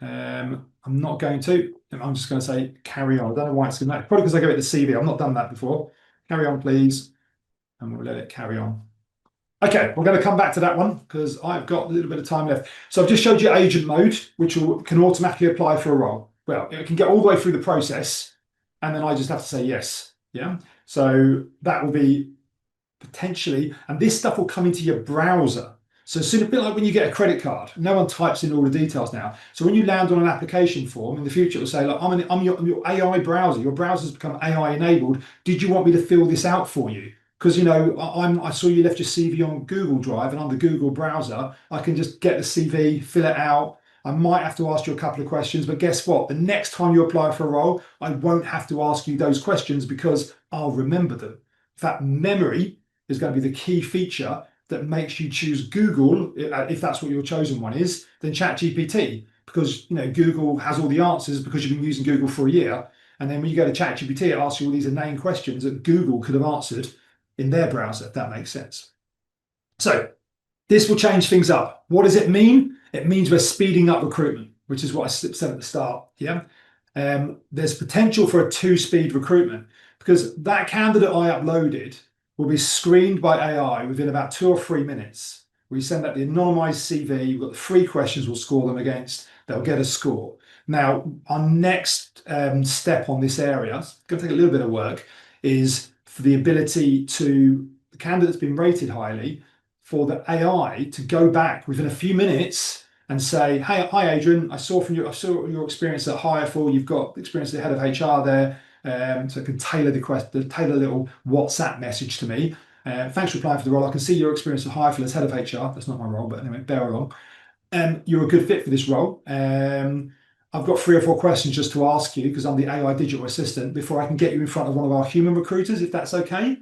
I'm not going to. I'm just going to say carry on. I don't know why it's going to, probably because I give it the CV. I've not done that before. Carry on, please. And we'll let it carry on. Okay, we're going to come back to that one because I've got a little bit of time left. So I've just showed you agent mode, which can automatically apply for a role. Well, it can get all the way through the process, and then I just have to say yes. Yeah. So that will be potentially, and this stuff will come into your browser. So it's a bit like when you get a credit card, no one types in all the details now. So when you land on an application form, in the future, it will say, look, I'm your AI browser. Your browser's become AI enabled. Did you want me to fill this out for you? Because, I saw you left your CV on Google Drive, and on the Google browser, I can just get the CV, fill it out. I might have to ask you a couple of questions, but guess what? The next time you apply for a role, I won't have to ask you those questions because I'll remember them. In fact, memory is going to be the key feature that makes you choose Google, if that's what your chosen one is, than ChatGPT, because Google has all the answers because you've been using Google for a year. And then when you go to ChatGPT, it asks you all these inane questions that Google could have answered in their browser, if that makes sense. So this will change things up. What does it mean? It means we're speeding up recruitment, which is what I said at the start. Yeah. There's potential for a 2-speed recruitment because that candidate I uploaded, will be screened by AI within about 2 or 3 minutes. We send out the anonymized CV, you've got the 3 questions we'll score them against, they'll get a score. Now, our next step on this area, it's going to take a little bit of work, is for the ability to, the candidate's been rated highly, for the AI to go back within a few minutes and say, hey, hi Adrian, I saw your experience at hireful, you've got experience as the head of HR there, so it can tailor tailor a little WhatsApp message to me. Thanks for applying for the role. I can see your experience at hireful as head of HR. That's not my role, but anyway, bear along. You're a good fit for this role. I've got 3 or 4 questions just to ask you because I'm the AI digital assistant before I can get you in front of one of our human recruiters, if that's okay.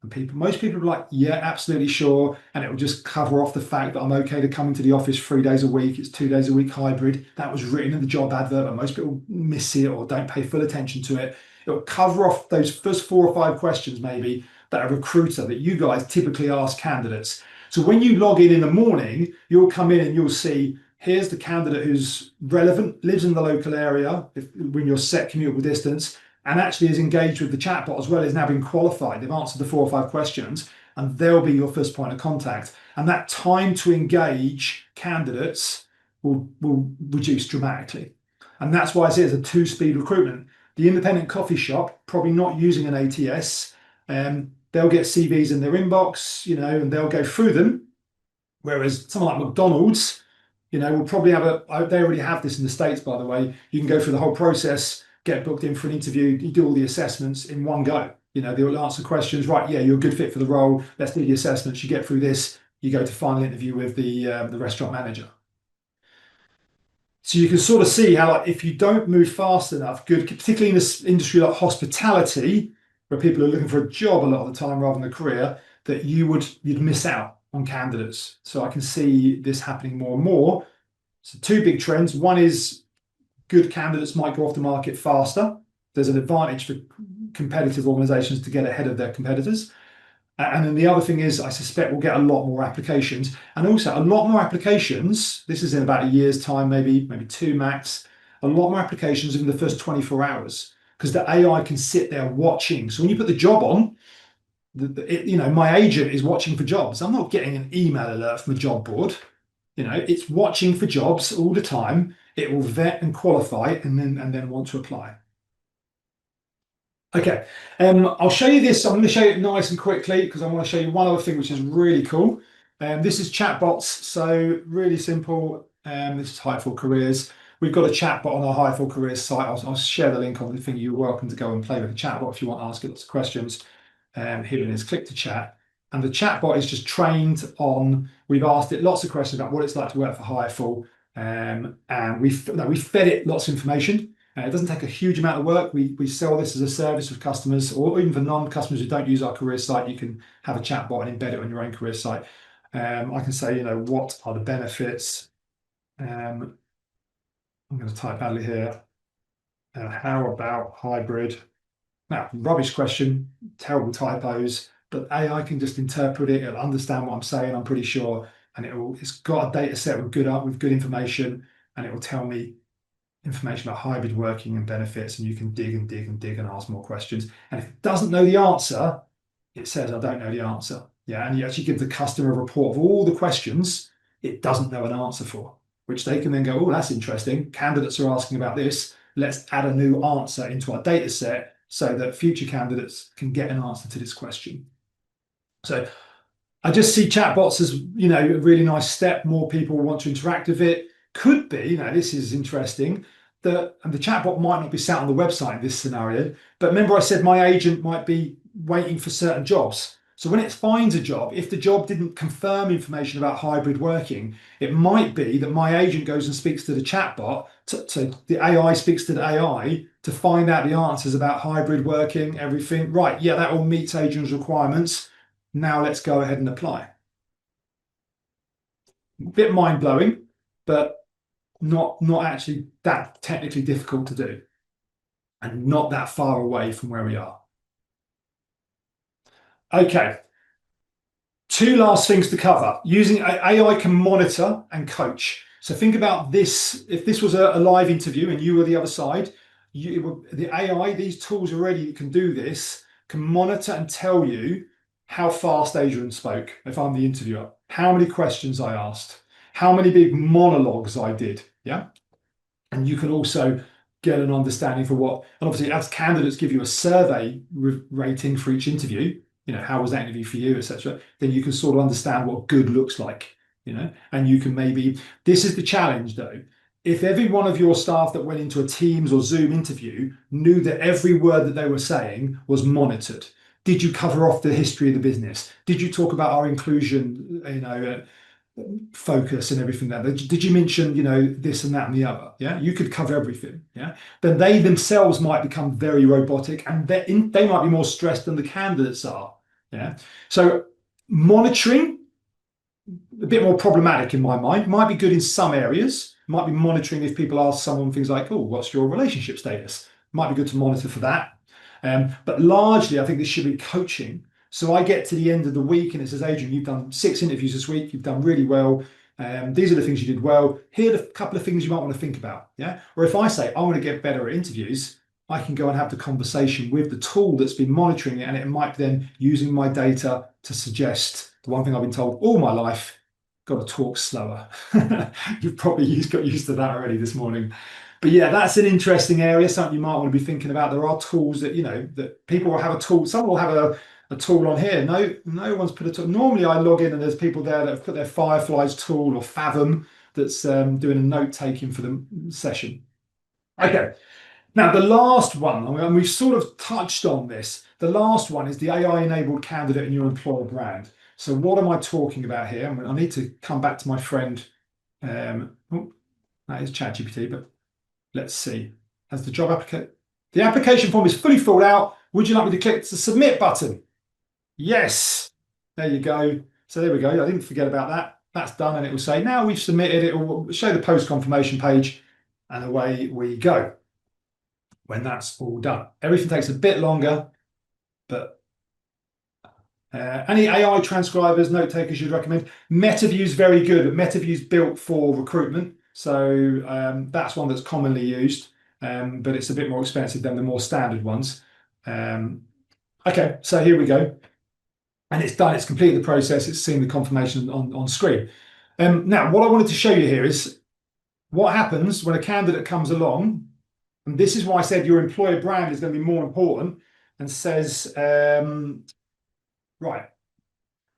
And most people are like, yeah, absolutely sure. And it will just cover off the fact that I'm okay to come into the office 3 days a week. It's 2 days a week hybrid. That was written in the job advert, but most people miss it or don't pay full attention to it. It will cover off those first 4 or 5 questions maybe that a recruiter that you guys typically ask candidates. So when you log in the morning, you'll come in and you'll see, here's the candidate who's relevant, lives in the local area, when you're set commutable distance, and actually is engaged with the chatbot as well, is now been qualified. They've answered the 4 or 5 questions, and they'll be your first point of contact. And that time to engage candidates will reduce dramatically. And that's why I say it's a 2-speed recruitment. The independent coffee shop, probably not using an ATS, they'll get CVs in their inbox, and they'll go through them. Whereas someone like McDonald's, will probably they already have this in the States, by the way. You can go through the whole process, get booked in for an interview, you do all the assessments in one go. They'll answer questions, right, yeah, you're a good fit for the role, let's do the assessments, you get through this, you go to final interview with the restaurant manager. So you can sort of see how, like, if you don't move fast enough, particularly in this industry like hospitality, where people are looking for a job a lot of the time rather than a career, that you'd miss out on candidates. So I can see this happening more and more. So 2 big trends. One is good candidates might go off the market faster. There's an advantage for competitive organizations to get ahead of their competitors. And then the other thing is, I suspect we'll get a lot more applications, and also a lot more applications. This is in about a year's time, maybe 2 max. A lot more applications in the first 24 hours because the AI can sit there watching. So when you put the job on, my agent is watching for jobs. I'm not getting an email alert from a job board. It's watching for jobs all the time. It will vet and qualify and then want to apply. Okay, I'll show you this. I'm going to show you it nice and quickly because I want to show you one other thing which is really cool. This is chatbots, so really simple. This is Hireful Careers. We've got a chatbot on our Hireful Careers site. I'll share the link on the thing. You're welcome to go and play with the chatbot if you want to ask it lots of questions. Here it is, click to chat. And the chatbot is just trained on, we've asked it lots of questions about what it's like to work for Hireful. And we've fed it lots of information. It doesn't take a huge amount of work. We sell this as a service with customers, or even for non-customers who don't use our career site, you can have a chatbot and embed it on your own career site. I can say, what are the benefits? I'm going to type Adley here. How about hybrid? Now, rubbish question, terrible typos, but AI can just interpret it. It'll understand what I'm saying, I'm pretty sure, and it's got a data set with good information, and it will tell me information about hybrid working and benefits, and you can dig and dig and dig and ask more questions. And if it doesn't know the answer, it says, I don't know the answer. Yeah, and you actually give the customer a report of all the questions it doesn't know an answer for, which they can then go, oh, that's interesting. Candidates are asking about this. Let's add a new answer into our data set so that future candidates can get an answer to this question. So I just see chatbots as, a really nice step. More people want to interact with it. Could be, this is interesting, and the chatbot might not be sat on the website in this scenario, but remember I said my agent might be waiting for certain jobs. So when it finds a job, if the job didn't confirm information about hybrid working, it might be that my agent goes and speaks to the chatbot, so the AI speaks to the AI to find out the answers about hybrid working, everything. Right, yeah, that all meets agent's requirements. Now let's go ahead and apply. A bit mind-blowing, but not actually that technically difficult to do, and not that far away from where we are. Okay, 2 last things to cover. Using AI can monitor and coach. So think about this. If this was a live interview and you were the other side, the AI, these tools already can do this, can monitor and tell you how fast Adrian spoke if I'm the interviewer, how many questions I asked, how many big monologues I did. Yeah. And you can also get an understanding for what, and obviously as candidates give you a survey rating for each interview, how was that interview for you, etc., then you can sort of understand what good looks like, and you can maybe, this is the challenge though. If every one of your staff that went into a Teams or Zoom interview knew that every word that they were saying was monitored, did you cover off the history of the business? Did you talk about our inclusion, focus and everything there? Did you mention, this and that and the other? Yeah, you could cover everything. Yeah, then they themselves might become very robotic, and they might be more stressed than the candidates are. Yeah, so monitoring, a bit more problematic in my mind. Might be good in some areas. Might be monitoring if people ask someone things like, "Oh, what's your relationship status?" Might be good to monitor for that. But largely, I think this should be coaching. So I get to the end of the week and it says, Adrian, you've done 6 interviews this week. You've done really well. These are the things you did well. Here are a couple of things you might want to think about. Yeah. Or if I say I want to get better at interviews, I can go and have the conversation with the tool that's been monitoring it, and it might then using my data to suggest the one thing I've been told all my life: got to talk slower. You've probably got used to that already this morning. But yeah, that's an interesting area, something you might want to be thinking about. There are tools that, that people will have a tool. Some will have a tool on here. No one's put a tool. Normally I log in and there's people there that have put their Fireflies tool or Fathom that's doing a note taking for the session. Okay. Now, the last one, and we've sort of touched on this, the last one is the AI-enabled candidate in your employer brand. So what am I talking about here? I need to come back to my friend. That is ChatGPT, but let's see. Has the job application? The application form is fully filled out. Would you like me to click the submit button? Yes. There you go. So there we go. I didn't forget about that. That's done, and it will say now we've submitted. It will show the post confirmation page, and away we go. When that's all done, everything takes a bit longer, but any AI transcribers, note takers you'd recommend? MetaView's very good, but MetaView's built for recruitment, so that's one that's commonly used, but it's a bit more expensive than the more standard ones. Okay, so here we go, and it's done. It's completed the process. It's seen the confirmation on screen. Now, what I wanted to show you here is what happens when a candidate comes along. And this is why I said your employer brand is going to be more important, and says, right,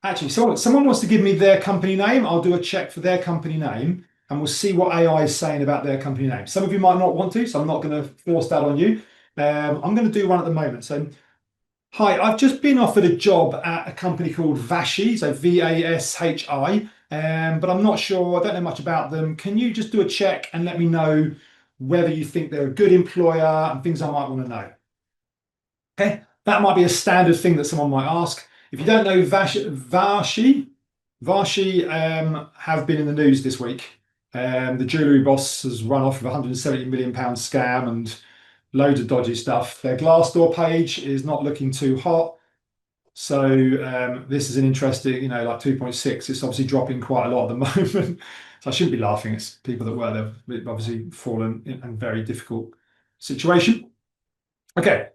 actually, someone wants to give me their company name. I'll do a check for their company name, and we'll see what AI is saying about their company name. Some of you might not want to, so I'm not going to force that on you. I'm going to do one at the moment. So, hi, I've just been offered a job at a company called Vashi, so VASHI, but I'm not sure. I don't know much about them. Can you just do a check and let me know whether you think they're a good employer and things I might want to know? Okay, that might be a standard thing that someone might ask. If you don't know Vashi have been in the news this week. The jewellery boss has run off with £170 million scam and loads of dodgy stuff. Their Glassdoor page is not looking too hot. So this is an interesting, like 2.6. It's obviously dropping quite a lot at the moment. So I shouldn't be laughing. It's people that were there, they've obviously fallen in a very difficult situation. Okay.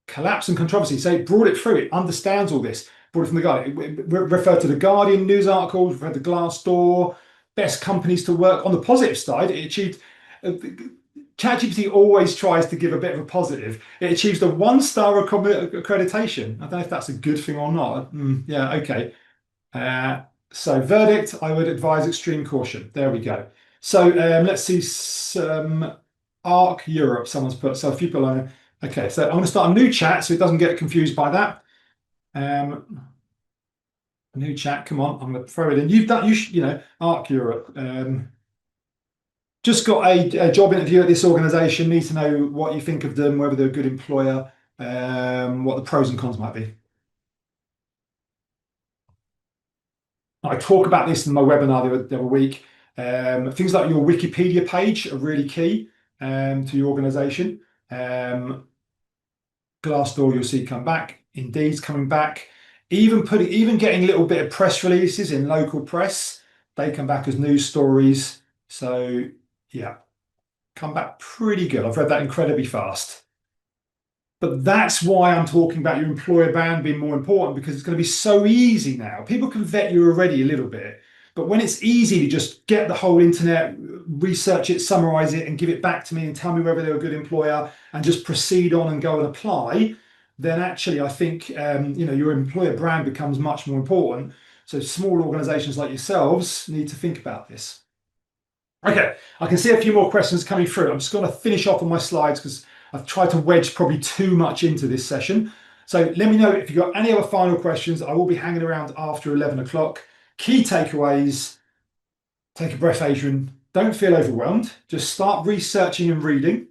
Collapse and controversy. So it brought it through. It understands all this. Brought it from the Guardian. It referred to the Guardian news articles, referred to Glassdoor, best companies to work. On the positive side, it achieved. ChatGPT always tries to give a bit of a positive. It achieves the 1-star accreditation. I don't know if that's a good thing or not. Yeah, okay. So verdict, I would advise extreme caution. There we go. So let's see some ARC Europe, someone's put. So a few people are, okay, so I'm going to start a new chat so it doesn't get confused by that. A new chat, come on, I'm going to throw it in. You've done, ARC Europe. Just got a job interview at this organisation, need to know what you think of them, whether they're a good employer, what the pros and cons might be. I talk about this in my webinar the other week. Things like your Wikipedia page are really key to your organisation. Glassdoor, you'll see come back. Indeed's coming back. Even getting a little bit of press releases in local press, they come back as news stories. So yeah, come back pretty good. I've read that incredibly fast. But that's why I'm talking about your employer brand being more important, because it's going to be so easy now. People can vet you already a little bit, but when it's easy to just get the whole internet, research it, summarize it, and give it back to me and tell me whether they're a good employer and just proceed on and go and apply, then actually I think your employer brand becomes much more important. So small organizations like yourselves need to think about this. Okay, I can see a few more questions coming through. I'm just going to finish off on my slides because I've tried to wedge probably too much into this session. So let me know if you've got any other final questions. I will be hanging around after 11 o'clock. Key takeaways: take a breath, Adrian. Don't feel overwhelmed. Just start researching and reading.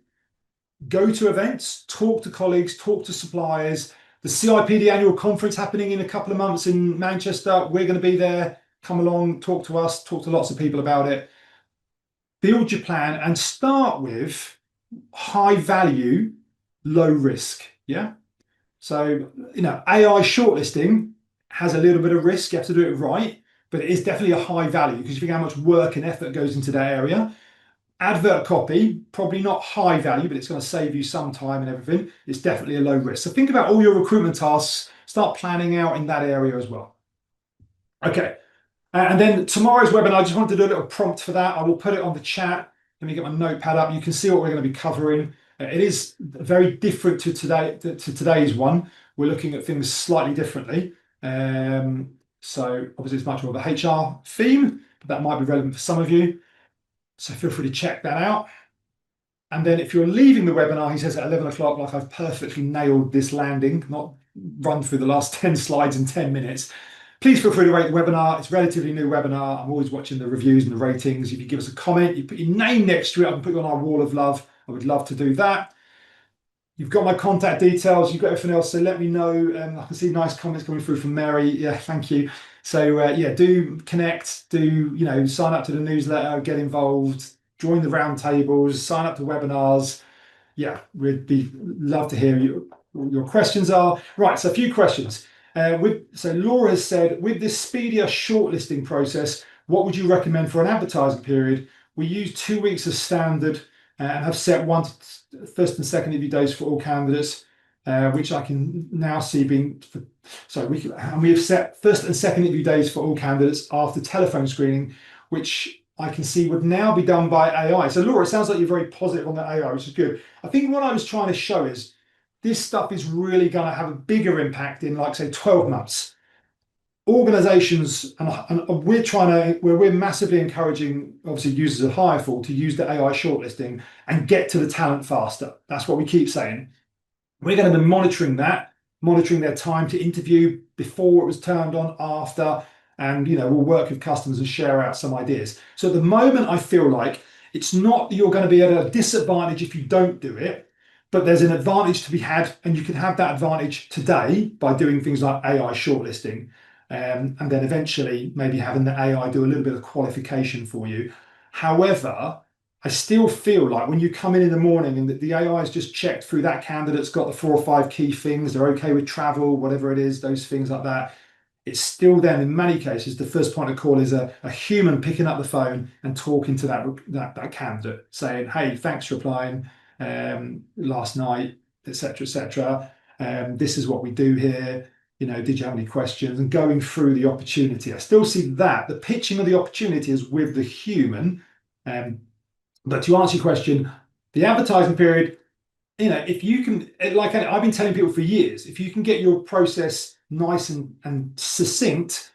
Go to events, talk to colleagues, talk to suppliers. The CIPD annual conference happening in a couple of months in Manchester. We're going to be there. Come along, talk to us, talk to lots of people about it. Build your plan and start with high value, low risk. Yeah. So, AI shortlisting has a little bit of risk. You have to do it right, but it is definitely a high value because you think how much work and effort goes into that area. Advert copy, probably not high value, but it's going to save you some time and everything. It's definitely a low risk. So think about all your recruitment tasks, start planning out in that area as well. Okay. And then tomorrow's webinar, I just wanted to do a little prompt for that. I will put it on the chat. Let me get my notepad up. You can see what we're going to be covering. It is very different to today's one. We're looking at things slightly differently. So obviously it's much more of a HR theme, but that might be relevant for some of you. So feel free to check that out. And then if you're leaving the webinar, he says at 11 o'clock, like I've perfectly nailed this landing, not run through the last 10 slides in 10 minutes. Please feel free to rate the webinar. It's a relatively new webinar. I'm always watching the reviews and the ratings. If you give us a comment, you put your name next to it, I can put you on our wall of love. I would love to do that. You've got my contact details. You've got everything else. So let me know. I can see nice comments coming through from Mary. Yeah, thank you. So do connect. Do sign up to the newsletter, get involved, join the roundtables, sign up to webinars. Yeah, we'd love to hear your questions are. Right, so a few questions. So Laura has said, with this speedier shortlisting process, what would you recommend for an advertising period? We use 2 weeks as standard and have set first and second interview days for all candidates, which I can now see being. We have set first and second interview days for all candidates after telephone screening, which I can see would now be done by AI. So Laura, it sounds like you're very positive on the AI, which is good. I think what I was trying to show is this stuff is really going to have a bigger impact in, like, say, 12 months. Organizations, and we're massively encouraging, obviously, users of hireful to use the AI shortlisting and get to the talent faster. That's what we keep saying. We're going to be monitoring their time to interview before it was turned on, after, and we'll work with customers and share out some ideas. So at the moment, I feel like it's not that you're going to be at a disadvantage if you don't do it, but there's an advantage to be had, and you can have that advantage today by doing things like AI shortlisting, and then eventually maybe having the AI do a little bit of qualification for you. However, I still feel like when you come in the morning and the AI has just checked through that candidate's got the 4 or 5 key things, they're okay with travel, whatever it is, those things like that. It's still then, in many cases, the first point of call is a human picking up the phone and talking to that candidate, saying, "Hey, thanks for applying last night, etc., etc. This is what we do here. Did you have any questions?" And going through the opportunity. I still see that the pitching of the opportunity is with the human. But to answer your question, the advertising period, if you can, like I've been telling people for years, if you can get your process nice and succinct,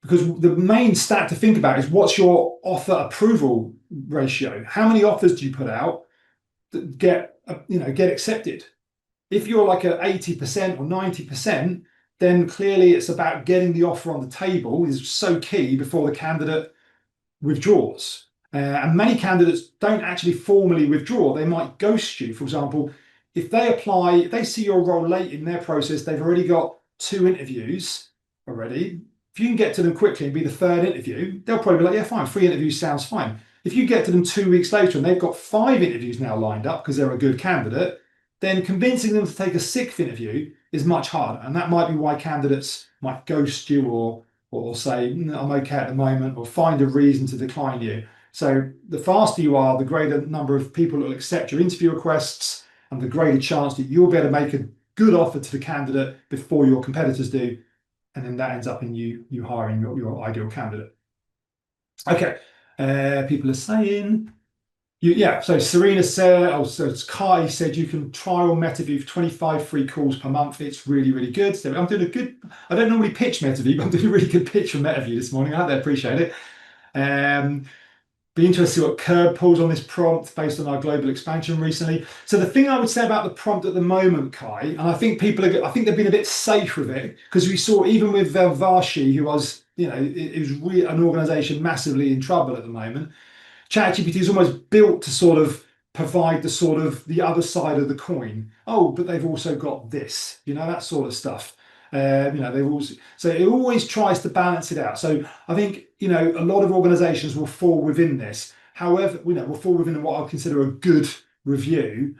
because the main stat to think about is what's your offer approval ratio? How many offers do you put out that get accepted? If you're like at 80% or 90%, then clearly it's about getting the offer on the table is so key before the candidate withdraws. And many candidates don't actually formally withdraw. They might ghost you. For example, if they see your role late in their process, they've already got 2 interviews already. If you can get to them quickly and be the 3rd interview, they'll probably be like, yeah, fine, 3 interviews sounds fine. If you get to them 2 weeks later and they've got 5 interviews now lined up because they're a good candidate, then convincing them to take a 6th interview is much harder. And that might be why candidates might ghost you or say, "I'm okay at the moment," or find a reason to decline you. So the faster you are, the greater number of people that will accept your interview requests. and the greater chance that you'll be able to make a good offer to the candidate before your competitors do. And then that ends up in you hiring your ideal candidate. Okay, people are saying, yeah, so Serena said, oh, so it's Kai said you can trial MetaView for 25 free calls per month. It's really, really good. So I'm doing a good, I don't normally pitch MetaView, but I'm doing a really good pitch for MetaView this morning. I hope they appreciate it. Be interested to see what Curb pulls on this prompt based on our global expansion recently. So the thing I would say about the prompt at the moment, Kai, and I think I think they've been a bit safe with it, because we saw even with Vashi, who was, it was really an organization massively in trouble at the moment. ChatGPT is almost built to sort of provide the other side of the coin. Oh, but they've also got this, that sort of stuff. They've also, so it always tries to balance it out. So I think, a lot of organizations will fall within this. However, will fall within what I consider a good review.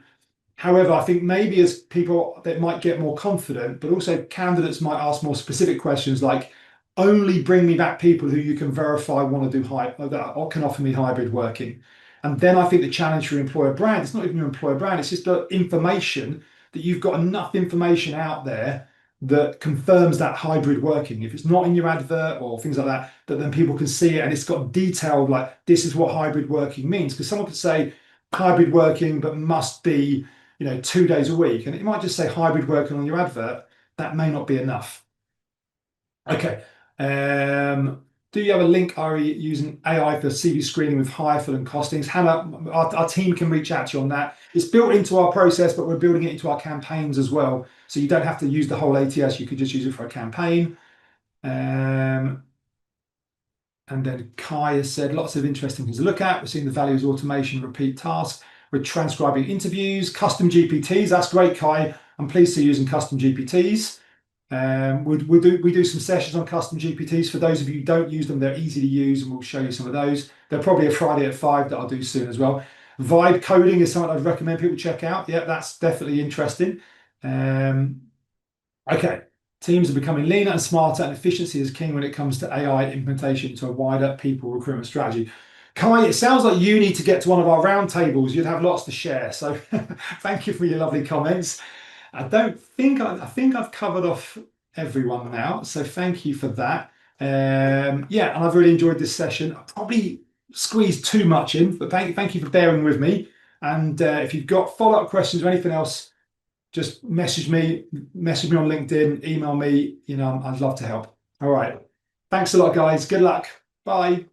However, I think maybe as people that might get more confident, but also candidates might ask more specific questions like, only bring me back people who you can verify want to do that can offer me hybrid working. And then I think the challenge for your employer brand, it's not even your employer brand, it's just the information that you've got enough information out there that confirms that hybrid working. If it's not in your advert or things like that, that then people can see it and it's got detailed, like this is what hybrid working means. Because someone could say hybrid working, but must be, 2 days a week. And it might just say hybrid working on your advert. That may not be enough. Okay. Do you have a link? Are you using AI for CV screening with hireful and costings? Hannah, our team can reach out to you on that. It's built into our process, but we're building it into our campaigns as well. So you don't have to use the whole ATS. You could just use it for a campaign. And then Kai has said lots of interesting things to look at. We're seeing the values automation, repeat tasks. We're transcribing interviews, custom GPTs. That's great, Kai. I'm pleased to using custom GPTs. We do some sessions on custom GPTs. For those of you who don't use them, they're easy to use, and we'll show you some of those. They're probably a Friday at 5 that I'll do soon as well. Vibe coding is something I'd recommend people check out. Yeah, that's definitely interesting. Okay. Teams are becoming leaner and smarter, and efficiency is king when it comes to AI implementation to a wider people recruitment strategy. Kai, it sounds like you need to get to one of our roundtables. You'd have lots to share. So thank you for your lovely comments. I think I've covered off everyone now. So thank you for that. Yeah, and I've really enjoyed this session. I probably squeezed too much in, but thank you for bearing with me. And if you've got follow-up questions or anything else, just message me on LinkedIn, email me, I'd love to help. All right. Thanks a lot, guys. Good luck. Bye.